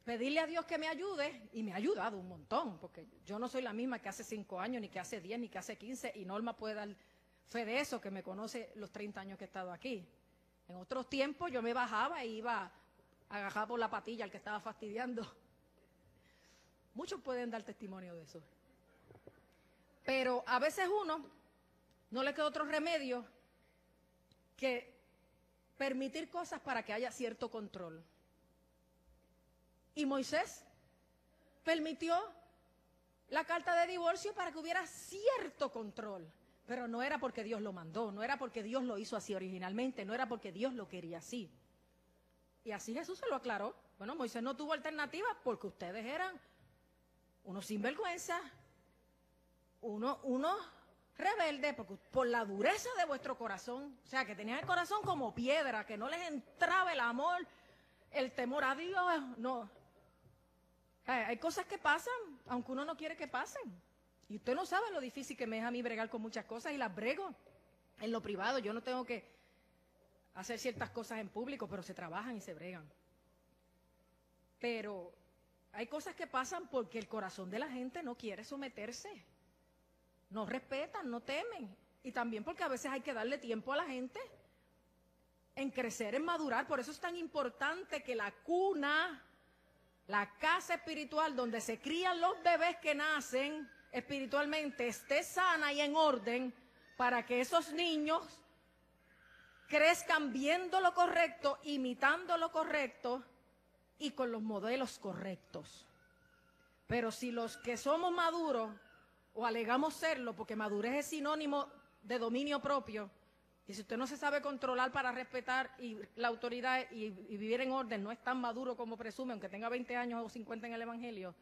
A: pedirle a Dios que me ayude, y me ha ayudado un montón, porque yo no soy la misma que hace 5 años, ni que hace 10, ni que hace 15, y Norma puede dar fe de eso, que me conoce los 30 años que he estado aquí. En otros tiempos yo me bajaba e iba a agarrar por la patilla al que estaba fastidiando. Muchos pueden dar testimonio de eso. Pero a veces uno no le queda otro remedio que permitir cosas para que haya cierto control. Y Moisés permitió la carta de divorcio para que hubiera cierto control. Pero no era porque Dios lo mandó, no era porque Dios lo hizo así originalmente, no era porque Dios lo quería así. Y así Jesús se lo aclaró. Bueno, Moisés no tuvo alternativa porque ustedes eran unos sinvergüenzas, unos rebeldes, por la dureza de vuestro corazón. O sea, que tenían el corazón como piedra, que no les entraba el amor, el temor a Dios. No. Hay cosas que pasan, aunque uno no quiere que pasen. Y usted no sabe lo difícil que me es a mí bregar con muchas cosas y las brego en lo privado. Yo no tengo que hacer ciertas cosas en público, pero se trabajan y se bregan. Pero hay cosas que pasan porque el corazón de la gente no quiere someterse. No respetan, no temen. Y también porque a veces hay que darle tiempo a la gente en crecer, en madurar. Por eso es tan importante que la cuna, la casa espiritual donde se crían los bebés que nacen espiritualmente, esté sana y en orden para que esos niños crezcan viendo lo correcto, imitando lo correcto y con los modelos correctos. Pero si los que somos maduros o alegamos serlo, porque madurez es sinónimo de dominio propio, y si usted no se sabe controlar para respetar la autoridad y vivir en orden, no es tan maduro como presume, aunque tenga 20 años o 50 en el Evangelio.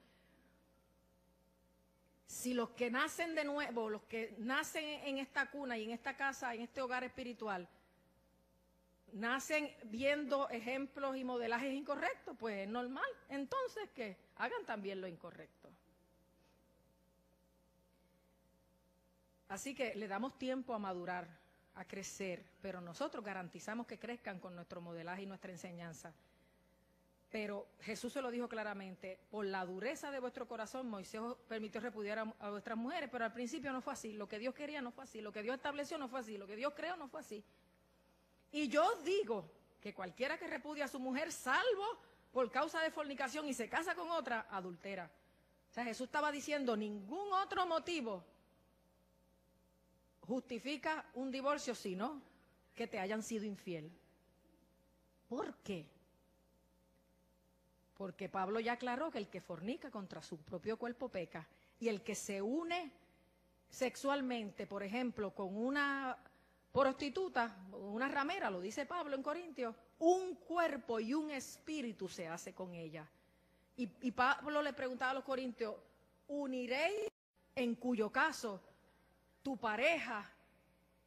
A: Si los que nacen de nuevo, los que nacen en esta cuna y en esta casa, en este hogar espiritual, nacen viendo ejemplos y modelajes incorrectos, pues es normal. Entonces que hagan también lo incorrecto. Así que le damos tiempo a madurar, a crecer, pero nosotros garantizamos que crezcan con nuestro modelaje y nuestra enseñanza. Pero Jesús se lo dijo claramente: por la dureza de vuestro corazón Moisés os permitió repudiar a vuestras mujeres, pero al principio no fue así. Lo que Dios quería no fue así, lo que Dios estableció no fue así, lo que Dios creó no fue así. Y yo digo que cualquiera que repudia a su mujer, salvo por causa de fornicación, y se casa con otra, adultera. O sea, Jesús estaba diciendo: ningún otro motivo justifica un divorcio sino que te hayan sido infiel. ¿Por qué? Porque Pablo ya aclaró que el que fornica contra su propio cuerpo peca, y el que se une sexualmente, por ejemplo, con una prostituta, una ramera, lo dice Pablo en Corintios, un cuerpo y un espíritu se hace con ella. Y Pablo le preguntaba a los corintios: ¿uniréis en cuyo caso tu pareja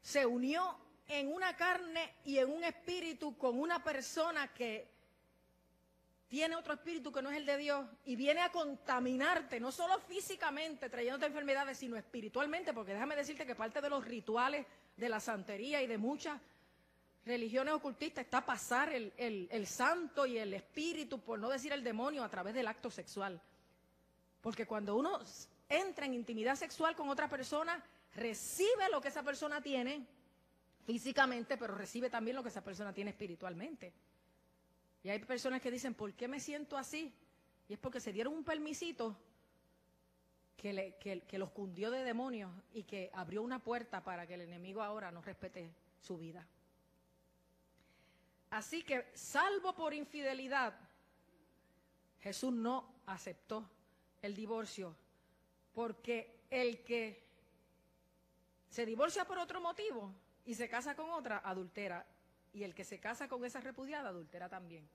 A: se unió en una carne y en un espíritu con una persona que tiene otro espíritu que no es el de Dios y viene a contaminarte, no solo físicamente trayéndote enfermedades, sino espiritualmente? Porque déjame decirte que parte de los rituales de la santería y de muchas religiones ocultistas está pasar el santo y el espíritu, por no decir el demonio, a través del acto sexual. Porque cuando uno entra en intimidad sexual con otra persona, recibe lo que esa persona tiene físicamente, pero recibe también lo que esa persona tiene espiritualmente. Y hay personas que dicen: ¿por qué me siento así? Y es porque se dieron un permisito que los cundió de demonios y que abrió una puerta para que el enemigo ahora no respete su vida. Así que, salvo por infidelidad, Jesús no aceptó el divorcio, porque el que se divorcia por otro motivo y se casa con otra, adultera. Y el que se casa con esa repudiada, adultera también.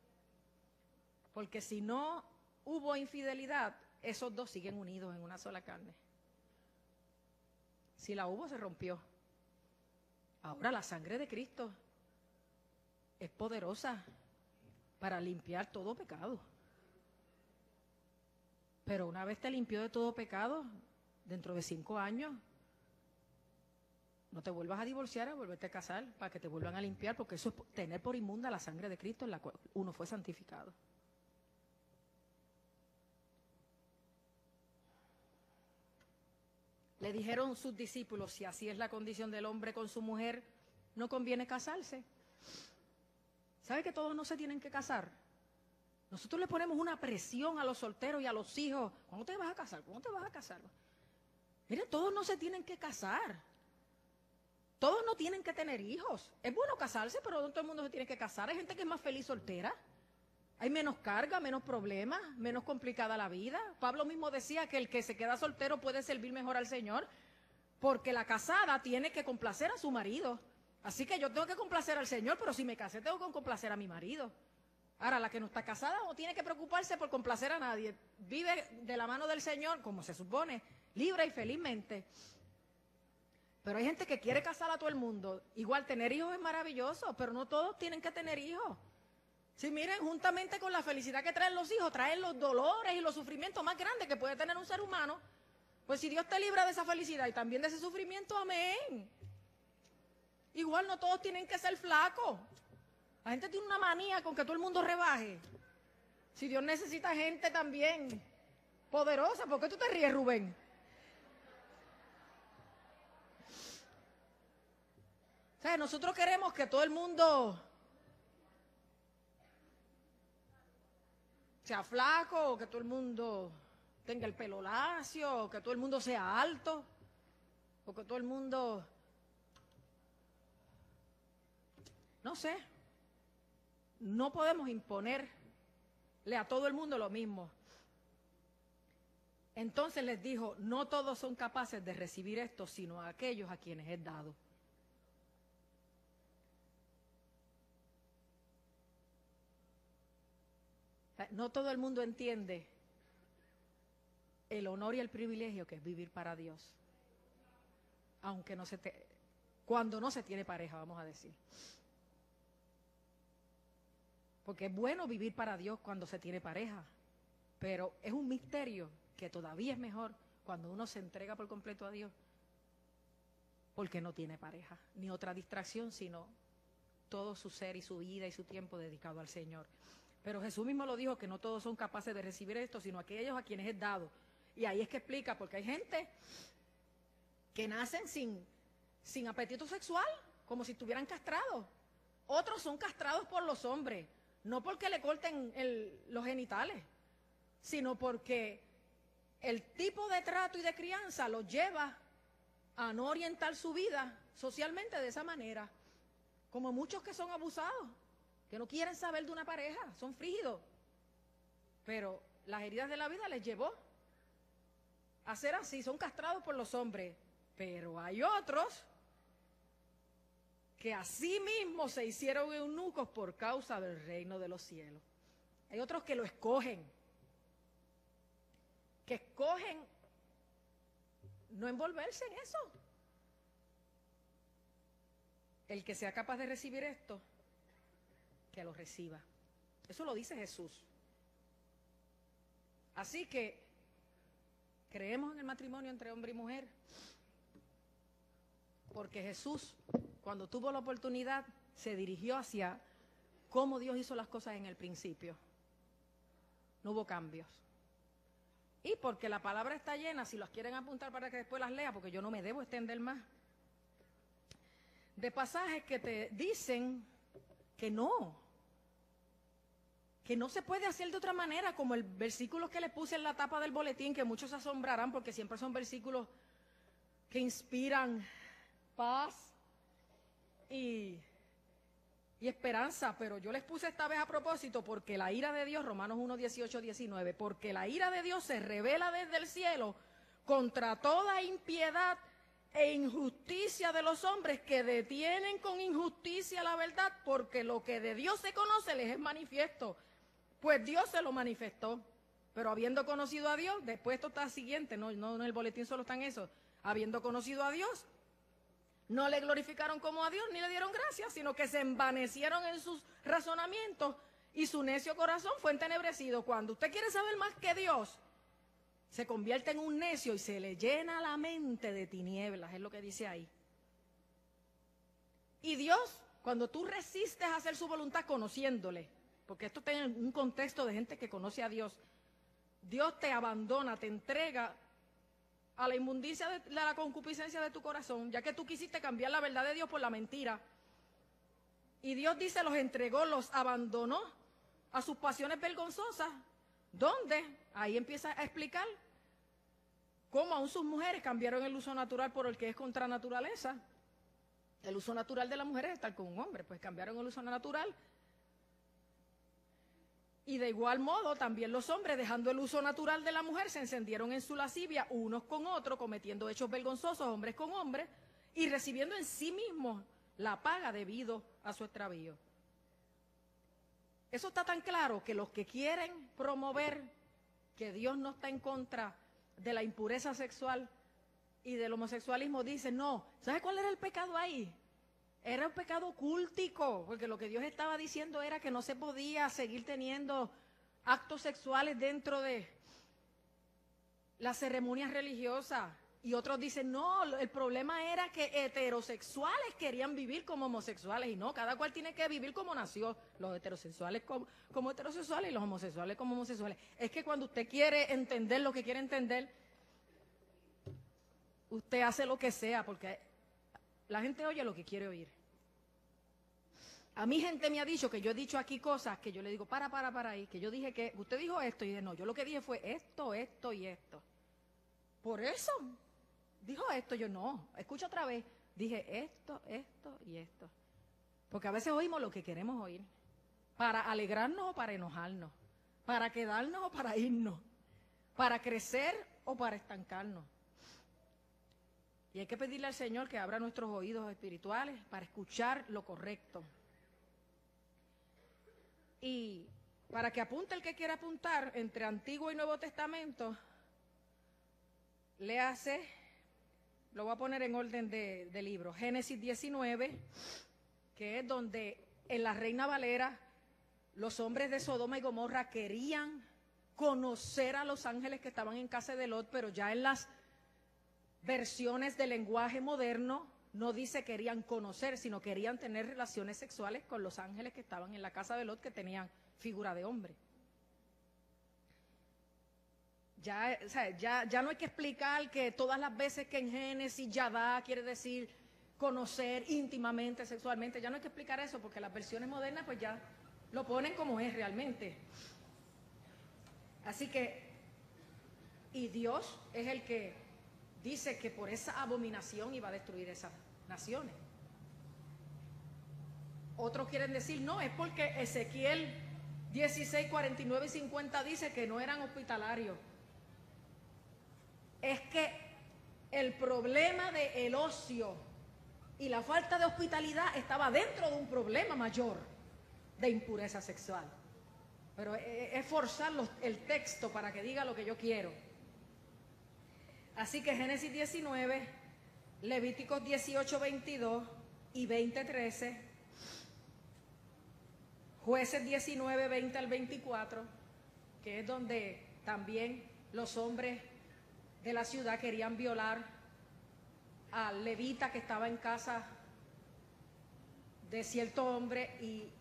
A: Porque si no hubo infidelidad, esos dos siguen unidos en una sola carne. Si la hubo, se rompió. Ahora la sangre de Cristo es poderosa para limpiar todo pecado. Pero una vez te limpió de todo pecado, dentro de 5 años, no te vuelvas a divorciar, a volverte a casar, para que te vuelvan a limpiar, porque eso es tener por inmunda la sangre de Cristo en la cual uno fue santificado. Le dijeron sus discípulos: si así es la condición del hombre con su mujer, no conviene casarse. ¿Sabe que todos no se tienen que casar? Nosotros le ponemos una presión a los solteros y a los hijos: ¿cuándo te vas a casar? ¿Cuándo te vas a casar? Miren, todos no se tienen que casar. Todos no tienen que tener hijos. Es bueno casarse, pero no todo el mundo se tiene que casar. Hay gente que es más feliz soltera. Hay menos carga, menos problemas, menos complicada la vida. Pablo mismo decía que el que se queda soltero puede servir mejor al Señor, porque la casada tiene que complacer a su marido. Así que yo tengo que complacer al Señor, pero si me casé tengo que complacer a mi marido. Ahora, la que no está casada no tiene que preocuparse por complacer a nadie. Vive de la mano del Señor, como se supone, libre y felizmente. Pero hay gente que quiere casar a todo el mundo. Igual tener hijos es maravilloso, pero no todos tienen que tener hijos. Sí, miren, juntamente con la felicidad que traen los hijos, traen los dolores y los sufrimientos más grandes que puede tener un ser humano. Pues si Dios te libra de esa felicidad y también de ese sufrimiento, amén. Igual no todos tienen que ser flacos. La gente tiene una manía con que todo el mundo rebaje. Si Dios necesita gente también poderosa, ¿por qué tú te ríes, Rubén? O sea, nosotros queremos que todo el mundo sea flaco, o que todo el mundo tenga el pelo lacio, o que todo el mundo sea alto, o que todo el mundo, no sé. No podemos imponerle a todo el mundo lo mismo. Entonces les dijo: no todos son capaces de recibir esto, sino aquellos a quienes es dado. No todo el mundo entiende el honor y el privilegio que es vivir para Dios, aunque cuando no se tiene pareja, vamos a decir. porque es bueno vivir para Dios cuando se tiene pareja, pero es un misterio que todavía es mejor cuando uno se entrega por completo a Dios, porque no tiene pareja, ni otra distracción, sino todo su ser y su vida y su tiempo dedicado al Señor. Pero Jesús mismo lo dijo, que no todos son capaces de recibir esto, sino aquellos a quienes es dado. Y ahí es que explica, porque hay gente que nacen sin apetito sexual, como si estuvieran castrados. Otros son castrados por los hombres, no porque le corten los genitales, sino porque el tipo de trato y de crianza los lleva a no orientar su vida socialmente de esa manera. Como muchos que son abusados, que no quieren saber de una pareja, son frígidos. Pero las heridas de la vida les llevó a ser así, son castrados por los hombres. Pero hay otros que así mismo se hicieron eunucos por causa del reino de los cielos. Hay otros que lo escogen, que escogen no envolverse en eso. El que sea capaz de recibir esto, que lo reciba. Eso lo dice Jesús. Así que creemos en el matrimonio entre hombre y mujer, porque Jesús, cuando tuvo la oportunidad, se dirigió hacia cómo Dios hizo las cosas en el principio. No hubo cambios. Y porque la palabra está llena, si las quieren apuntar para que después las lea, porque yo no me debo extender más, de pasajes que te dicen que no se puede hacer de otra manera, como el versículo que le puse en la tapa del boletín, que muchos se asombrarán porque siempre son versículos que inspiran paz y esperanza, pero yo les puse esta vez a propósito porque la ira de Dios, Romanos 1, 18, 19, porque la ira de Dios se revela desde el cielo contra toda impiedad e injusticia de los hombres que detienen con injusticia la verdad, porque lo que de Dios se conoce les es manifiesto, pues Dios se lo manifestó. Pero habiendo conocido a Dios, después esto está siguiente, no en el boletín solo están eso, habiendo conocido a Dios, no le glorificaron como a Dios ni le dieron gracias, sino que se envanecieron en sus razonamientos y su necio corazón fue entenebrecido. Cuando usted quiere saber más que Dios, se convierte en un necio y se le llena la mente de tinieblas, es lo que dice ahí. Y Dios, cuando tú resistes a hacer su voluntad conociéndole, porque esto está en un contexto de gente que conoce a Dios, Dios te abandona, te entrega a la inmundicia de la concupiscencia de tu corazón, ya que tú quisiste cambiar la verdad de Dios por la mentira. Y Dios dice, los entregó, los abandonó a sus pasiones vergonzosas. ¿Dónde? Ahí empieza a explicar cómo aún sus mujeres cambiaron el uso natural por el que es contra naturaleza. El uso natural de la mujer es estar con un hombre, pues cambiaron el uso natural. Y de igual modo, también los hombres, dejando el uso natural de la mujer, se encendieron en su lascivia unos con otros, cometiendo hechos vergonzosos, hombres con hombres, y recibiendo en sí mismos la paga debido a su extravío. Eso está tan claro que los que quieren promover que Dios no está en contra de la impureza sexual y del homosexualismo dicen, no, ¿sabes cuál era el pecado ahí? Era un pecado cultico, porque lo que Dios estaba diciendo era que no se podía seguir teniendo actos sexuales dentro de las ceremonias religiosas. Y otros dicen, no, el problema era que heterosexuales querían vivir como homosexuales. Y no, cada cual tiene que vivir como nació. Los heterosexuales como heterosexuales y los homosexuales como homosexuales. Es que cuando usted quiere entender lo que quiere entender, usted hace lo que sea, porque la gente oye lo que quiere oír. A mí gente me ha dicho que yo he dicho aquí cosas que yo le digo, para ahí, que yo dije que, usted dijo esto, y dije, no, yo lo que dije fue esto y esto. Por eso dijo esto, yo no, escucha otra vez, dije esto y esto. Porque a veces oímos lo que queremos oír, para alegrarnos o para enojarnos, para quedarnos o para irnos, para crecer o para estancarnos. Y hay que pedirle al Señor que abra nuestros oídos espirituales para escuchar lo correcto. Y para que apunte el que quiera apuntar entre Antiguo y Nuevo Testamento, léase, lo voy a poner en orden de libro, Génesis 19, que es donde en la Reina Valera los hombres de Sodoma y Gomorra querían conocer a los ángeles que estaban en casa de Lot, pero ya en las versiones del lenguaje moderno no dice querían conocer, sino querían tener relaciones sexuales con los ángeles que estaban en la casa de Lot, que tenían figura de hombre. Ya, o sea, ya no hay que explicar que todas las veces que en Génesis Yadá quiere decir conocer íntimamente, sexualmente, ya no hay que explicar eso, porque las versiones modernas pues ya lo ponen como es realmente. Así que, y Dios es el que dice que por esa abominación iba a destruir esas naciones. Otros quieren decir, no, es porque Ezequiel 16, 49 y 50 dice que no eran hospitalarios. Es que el problema del ocio y la falta de hospitalidad estaba dentro de un problema mayor de impureza sexual. Pero es forzar el texto para que diga lo que yo quiero. Así que Génesis 19, Levíticos 18, 22 y 20, 13, Jueces 19, 20 al 24, que es donde también los hombres de la ciudad querían violar al levita que estaba en casa de cierto hombre, y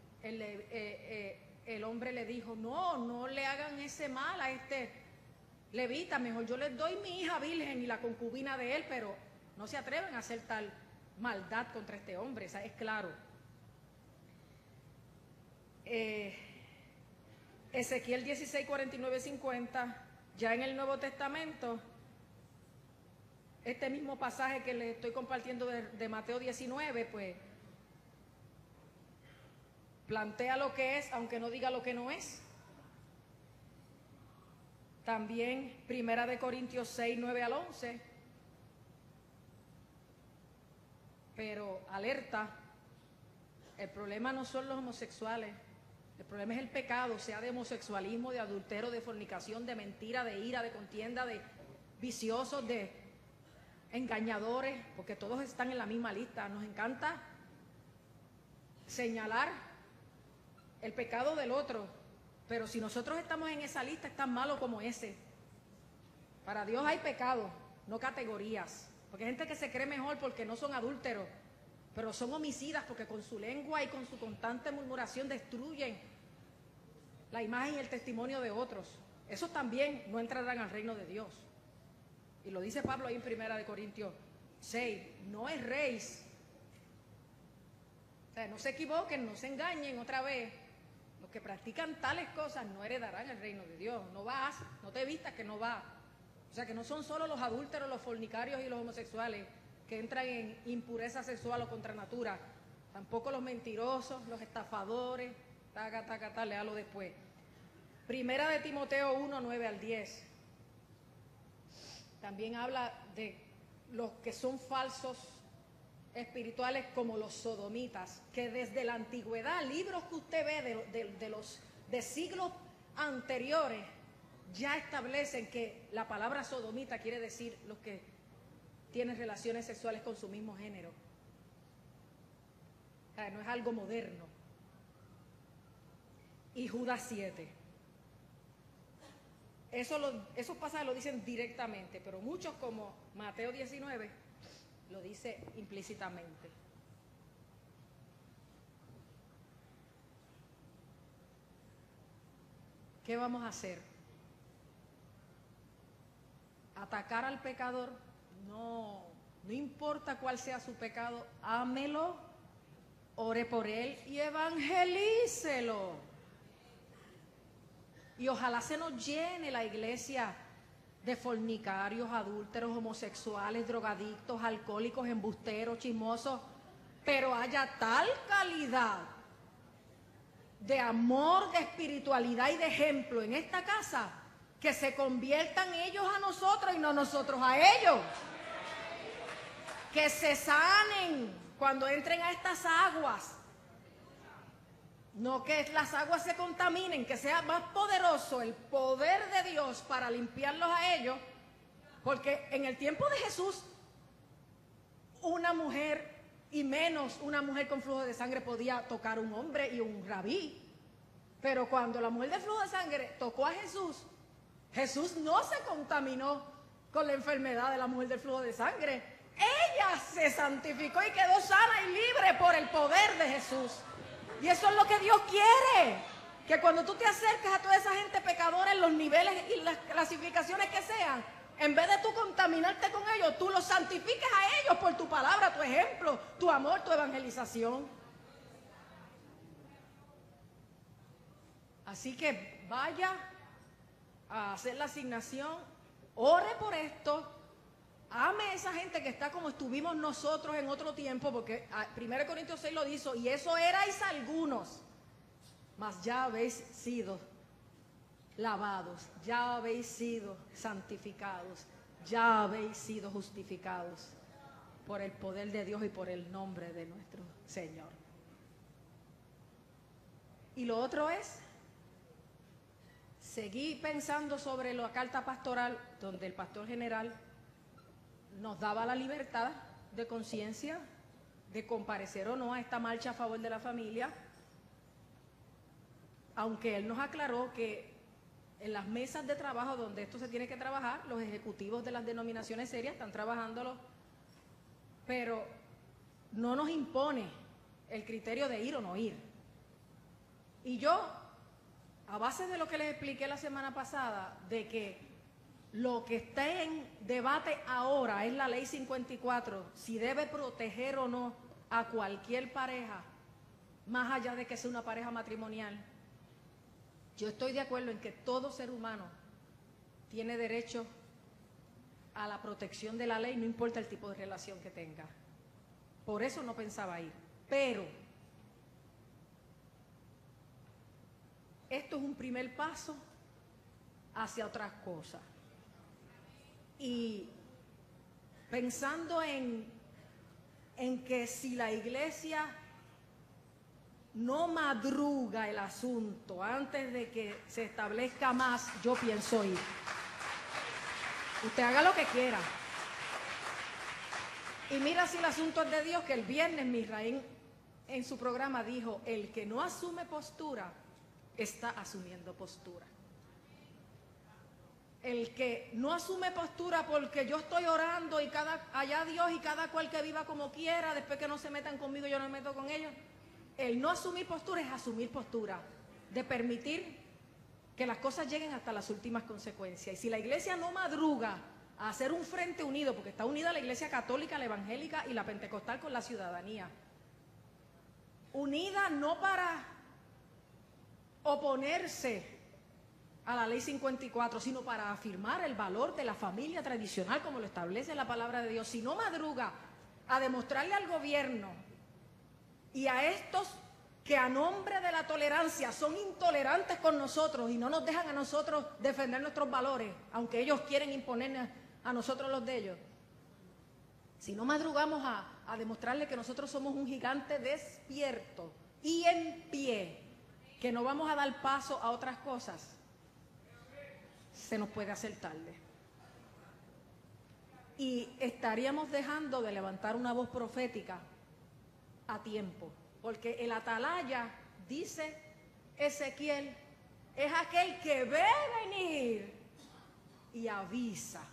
A: el hombre le dijo, no le hagan ese mal a este levita, mejor yo les doy mi hija virgen y la concubina de él, pero no se atreven a hacer tal maldad contra este hombre, es claro. Ezequiel 16, 49, 50, ya en el Nuevo Testamento, este mismo pasaje que le estoy compartiendo de Mateo 19, pues plantea lo que es, aunque no diga lo que no es. También Primera de Corintios 6, 9 al 11, pero alerta, el problema no son los homosexuales, el problema es el pecado, sea de homosexualismo, de adulterio, de fornicación, de mentira, de ira, de contienda, de viciosos, de engañadores, porque todos están en la misma lista. Nos encanta señalar el pecado del otro, pero si nosotros estamos en esa lista, es tan malo como ese. Para Dios hay pecado, no categorías, porque hay gente que se cree mejor porque no son adúlteros, pero son homicidas porque con su lengua y con su constante murmuración destruyen la imagen y el testimonio de otros. Esos también no entrarán al reino de Dios. Y lo dice Pablo ahí en Primera de Corintios 6, no erréis. O sea, no se equivoquen, no se engañen otra vez. Los que practican tales cosas no heredarán el reino de Dios. No vas, no te vistas que no vas. O sea, que no son solo los adúlteros, los fornicarios y los homosexuales que entran en impureza sexual o contra natura. Tampoco los mentirosos, los estafadores, léalo después. Primera de Timoteo 1, 9 al 10. También habla de los que son falsos espirituales como los sodomitas, que desde la antigüedad, libros que usted ve de siglos anteriores, ya establecen que la palabra sodomita quiere decir los que tienen relaciones sexuales con su mismo género. O sea, no es algo moderno. Y Judas 7. Esos pasajes lo dicen directamente, pero muchos, como Mateo 19, lo dice implícitamente. ¿Qué vamos a hacer? ¿Atacar al pecador? No importa cuál sea su pecado, ámelo, ore por él y evangelícelo. Y ojalá se nos llene la iglesia de fornicarios, adúlteros, homosexuales, drogadictos, alcohólicos, embusteros, chismosos, pero haya tal calidad de amor, de espiritualidad y de ejemplo en esta casa que se conviertan ellos a nosotros y no nosotros a ellos. Que se sanen cuando entren a estas aguas. No que las aguas se contaminen, que sea más poderoso el poder de Dios para limpiarlos a ellos, porque en el tiempo de Jesús, una mujer, y menos una mujer con flujo de sangre, podía tocar un hombre y un rabí, Pero cuando la mujer del flujo de sangre tocó a Jesús, Jesús no se contaminó con la enfermedad de la mujer del flujo de sangre. Ella se santificó y quedó sana y libre por el poder de Jesús. Y eso es lo que Dios quiere. Que cuando tú te acercas a toda esa gente pecadora en los niveles y las clasificaciones que sean, en vez de tú contaminarte con ellos, tú los santifiques a ellos por tu palabra, tu ejemplo, tu amor, tu evangelización. Así que vaya a hacer la asignación, ore por esto, ame a esa gente que está como estuvimos nosotros en otro tiempo, porque 1 Corintios 6 lo dice, y eso erais algunos, mas ya habéis sido lavados, ya habéis sido santificados, ya habéis sido justificados por el poder de Dios y por el nombre de nuestro Señor. Y lo otro es seguí pensando sobre la carta pastoral, donde el pastor general nos daba la libertad de conciencia de comparecer o no a esta marcha a favor de la familia, aunque él nos aclaró que en las mesas de trabajo donde esto se tiene que trabajar, los ejecutivos de las denominaciones serias están trabajándolo, pero no nos impone el criterio de ir o no ir. Y yo, a base de lo que les expliqué la semana pasada, de que lo que está en debate ahora es la ley 54, si debe proteger o no a cualquier pareja, más allá de que sea una pareja matrimonial, yo estoy de acuerdo en que todo ser humano tiene derecho a la protección de la ley, no importa el tipo de relación que tenga. Por eso no pensaba ir. Pero esto es un primer paso hacia otras cosas. Y pensando en que si la iglesia no madruga el asunto antes de que se establezca más, yo pienso ir. Usted haga lo que quiera. Y mira si el asunto es de Dios, que el viernes Misraín en su programa dijo, el que no asume postura, está asumiendo postura. El que no asume postura porque yo estoy orando y allá Dios y cada cual que viva como quiera, después que no se metan conmigo yo no me meto con ellos. El no asumir postura es asumir postura, de permitir que las cosas lleguen hasta las últimas consecuencias. Y si la iglesia no madruga a hacer un frente unido, porque está unida la iglesia católica, la evangélica y la pentecostal con la ciudadanía, unida no para oponerse a la ley 54, sino para afirmar el valor de la familia tradicional como lo establece la palabra de Dios. Si no madruga a demostrarle al gobierno y a estos que a nombre de la tolerancia son intolerantes con nosotros y no nos dejan a nosotros defender nuestros valores, aunque ellos quieren imponer a nosotros los de ellos, si no madrugamos a demostrarle que nosotros somos un gigante despierto y en pie, que no vamos a dar paso a otras cosas, se nos puede hacer tarde. Y estaríamos dejando de levantar una voz profética a tiempo, porque el atalaya, dice Ezequiel, es aquel que ve venir y avisa.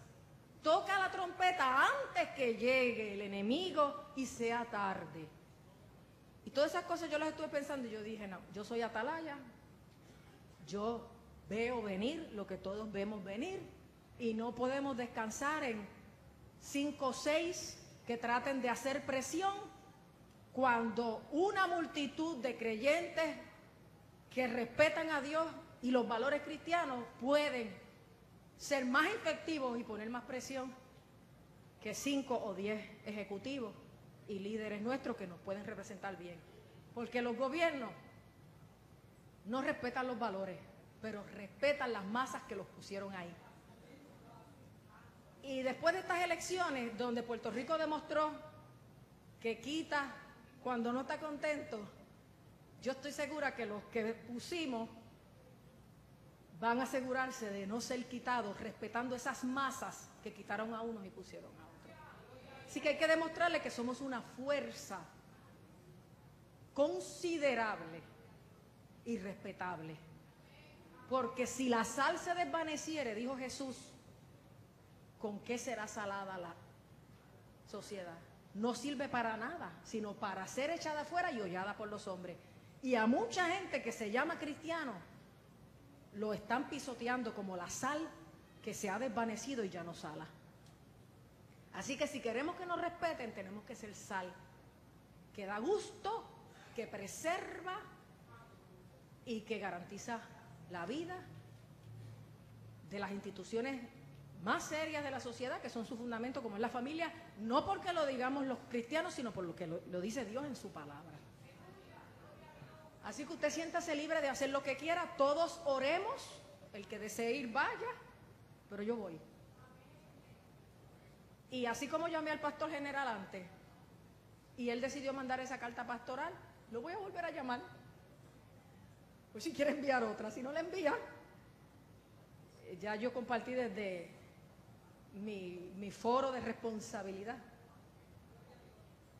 A: Toca la trompeta antes que llegue el enemigo y sea tarde. Y todas esas cosas yo las estuve pensando y yo dije, no, yo soy atalaya, yo veo venir lo que todos vemos venir y no podemos descansar en 5 o 6 que traten de hacer presión cuando una multitud de creyentes que respetan a Dios y los valores cristianos pueden ser más efectivos y poner más presión que 5 o 10 ejecutivos y líderes nuestros que nos pueden representar bien. Porque los gobiernos no respetan los valores, pero respetan las masas que los pusieron ahí. Y después de estas elecciones, donde Puerto Rico demostró que quita cuando no está contento, yo estoy segura que los que pusimos van a asegurarse de no ser quitados, respetando esas masas que quitaron a unos y pusieron a otros. Así que hay que demostrarle que somos una fuerza considerable irrespetable. Porque si la sal se desvaneciere, dijo Jesús, ¿con qué será salada la sociedad? No sirve para nada, sino para ser echada afuera y hollada por los hombres. Y a mucha gente que se llama cristiano, lo están pisoteando como la sal que se ha desvanecido y ya no sala. Así que si queremos que nos respeten, tenemos que ser sal, que da gusto, que preserva y que garantiza la vida de las instituciones más serias de la sociedad, que son su fundamento, como es la familia, no porque lo digamos los cristianos, sino por lo que lo dice Dios en su palabra. Así que usted siéntase libre de hacer lo que quiera, todos oremos, el que desee ir vaya, pero yo voy. Y así como llamé al pastor general antes, y él decidió mandar esa carta pastoral, lo voy a volver a llamar. Pues si quiere enviar otra, si no la envía, ya yo compartí desde mi foro de responsabilidad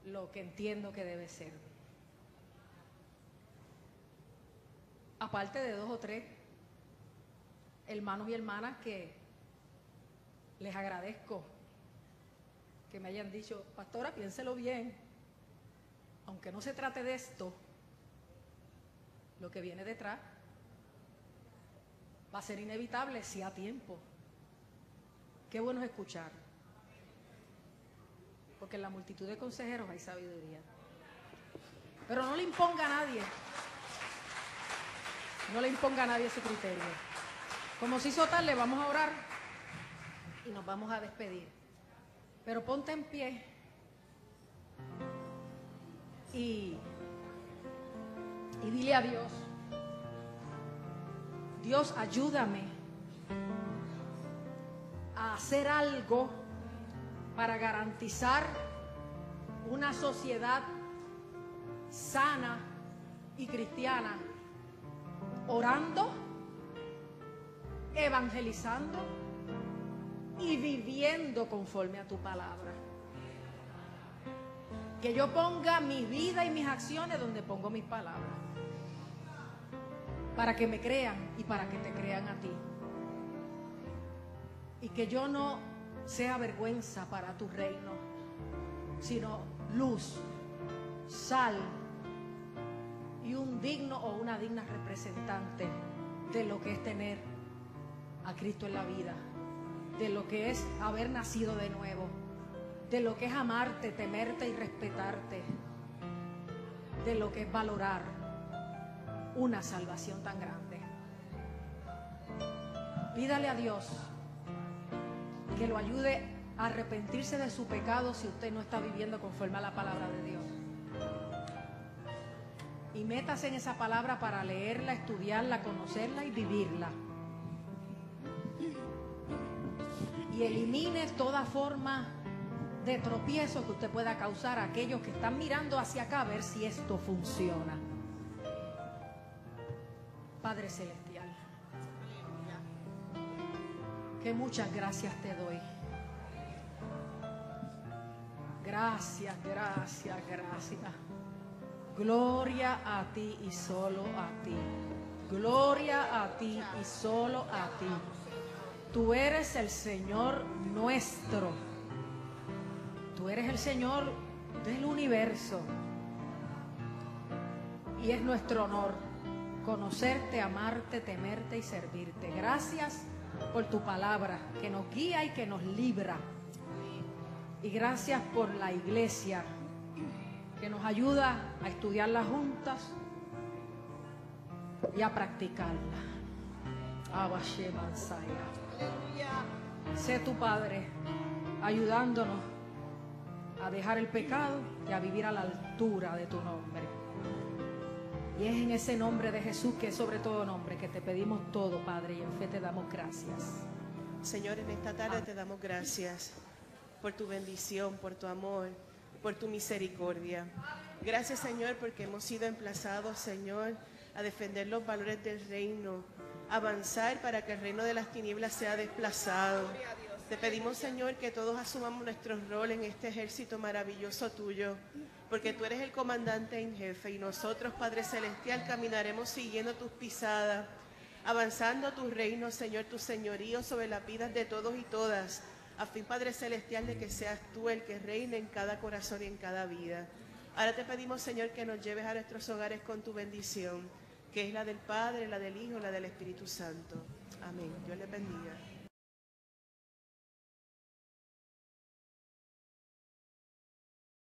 A: lo que entiendo que debe ser. Aparte de 2 o 3 hermanos y hermanas que les agradezco que me hayan dicho, pastora, piénselo bien, aunque no se trate de esto, lo que viene detrás va a ser inevitable si a tiempo. Qué bueno es escuchar, porque en la multitud de consejeros hay sabiduría. Pero no le imponga a nadie, no le imponga a nadie su criterio. Como se hizo tarde, vamos a orar y nos vamos a despedir. Pero ponte en pie y dile a Dios, Dios, ayúdame a hacer algo para garantizar una sociedad sana y cristiana, orando, evangelizando y viviendo conforme a tu palabra. Que yo ponga mi vida y mis acciones donde pongo mis palabras, para que me crean y para que te crean a ti. Y que yo no sea vergüenza para tu reino, sino luz, sal y un digno o una digna representante de lo que es tener a Cristo en la vida, de lo que es haber nacido de nuevo, de lo que es amarte, temerte y respetarte, de lo que es valorar una salvación tan grande. Pídale a Dios que lo ayude a arrepentirse de su pecado si usted no está viviendo conforme a la palabra de Dios. Y métase en esa palabra para leerla, estudiarla, conocerla y vivirla. Y elimine toda forma de tropiezo que usted pueda causar a aquellos que están mirando hacia acá a ver si esto funciona. Padre Celestial, que muchas gracias te doy. Gracias, gracias, gracias. Gloria a ti y solo a ti. Gloria a ti y solo a ti. Tú eres el Señor nuestro. Tú eres el Señor del universo. Y es nuestro honor conocerte, amarte, temerte y servirte. Gracias por tu palabra que nos guía y que nos libra. Y gracias por la iglesia que nos ayuda a estudiarla juntas y a practicarla. Sé tu Padre ayudándonos a dejar el pecado y a vivir a la altura de tu nombre. Y es en ese nombre de Jesús, que es sobre todo nombre, que te pedimos todo, Padre, y en fe te damos gracias.
C: Señor, en esta tarde te damos gracias por tu bendición, por tu amor, por tu misericordia. Gracias, Señor, porque hemos sido emplazados, Señor, a defender los valores del reino, a avanzar para que el reino de las tinieblas sea desplazado. Te pedimos, Señor, que todos asumamos nuestro rol en este ejército maravilloso tuyo, porque tú eres el comandante en jefe y nosotros, Padre Celestial, caminaremos siguiendo tus pisadas, avanzando tu reino, Señor, tu señorío sobre las vidas de todos y todas, a fin, Padre Celestial, de que seas tú el que reine en cada corazón y en cada vida. Ahora te pedimos, Señor, que nos lleves a nuestros hogares con tu bendición, que es la del Padre, la del Hijo, la del Espíritu Santo. Amén. Dios les bendiga.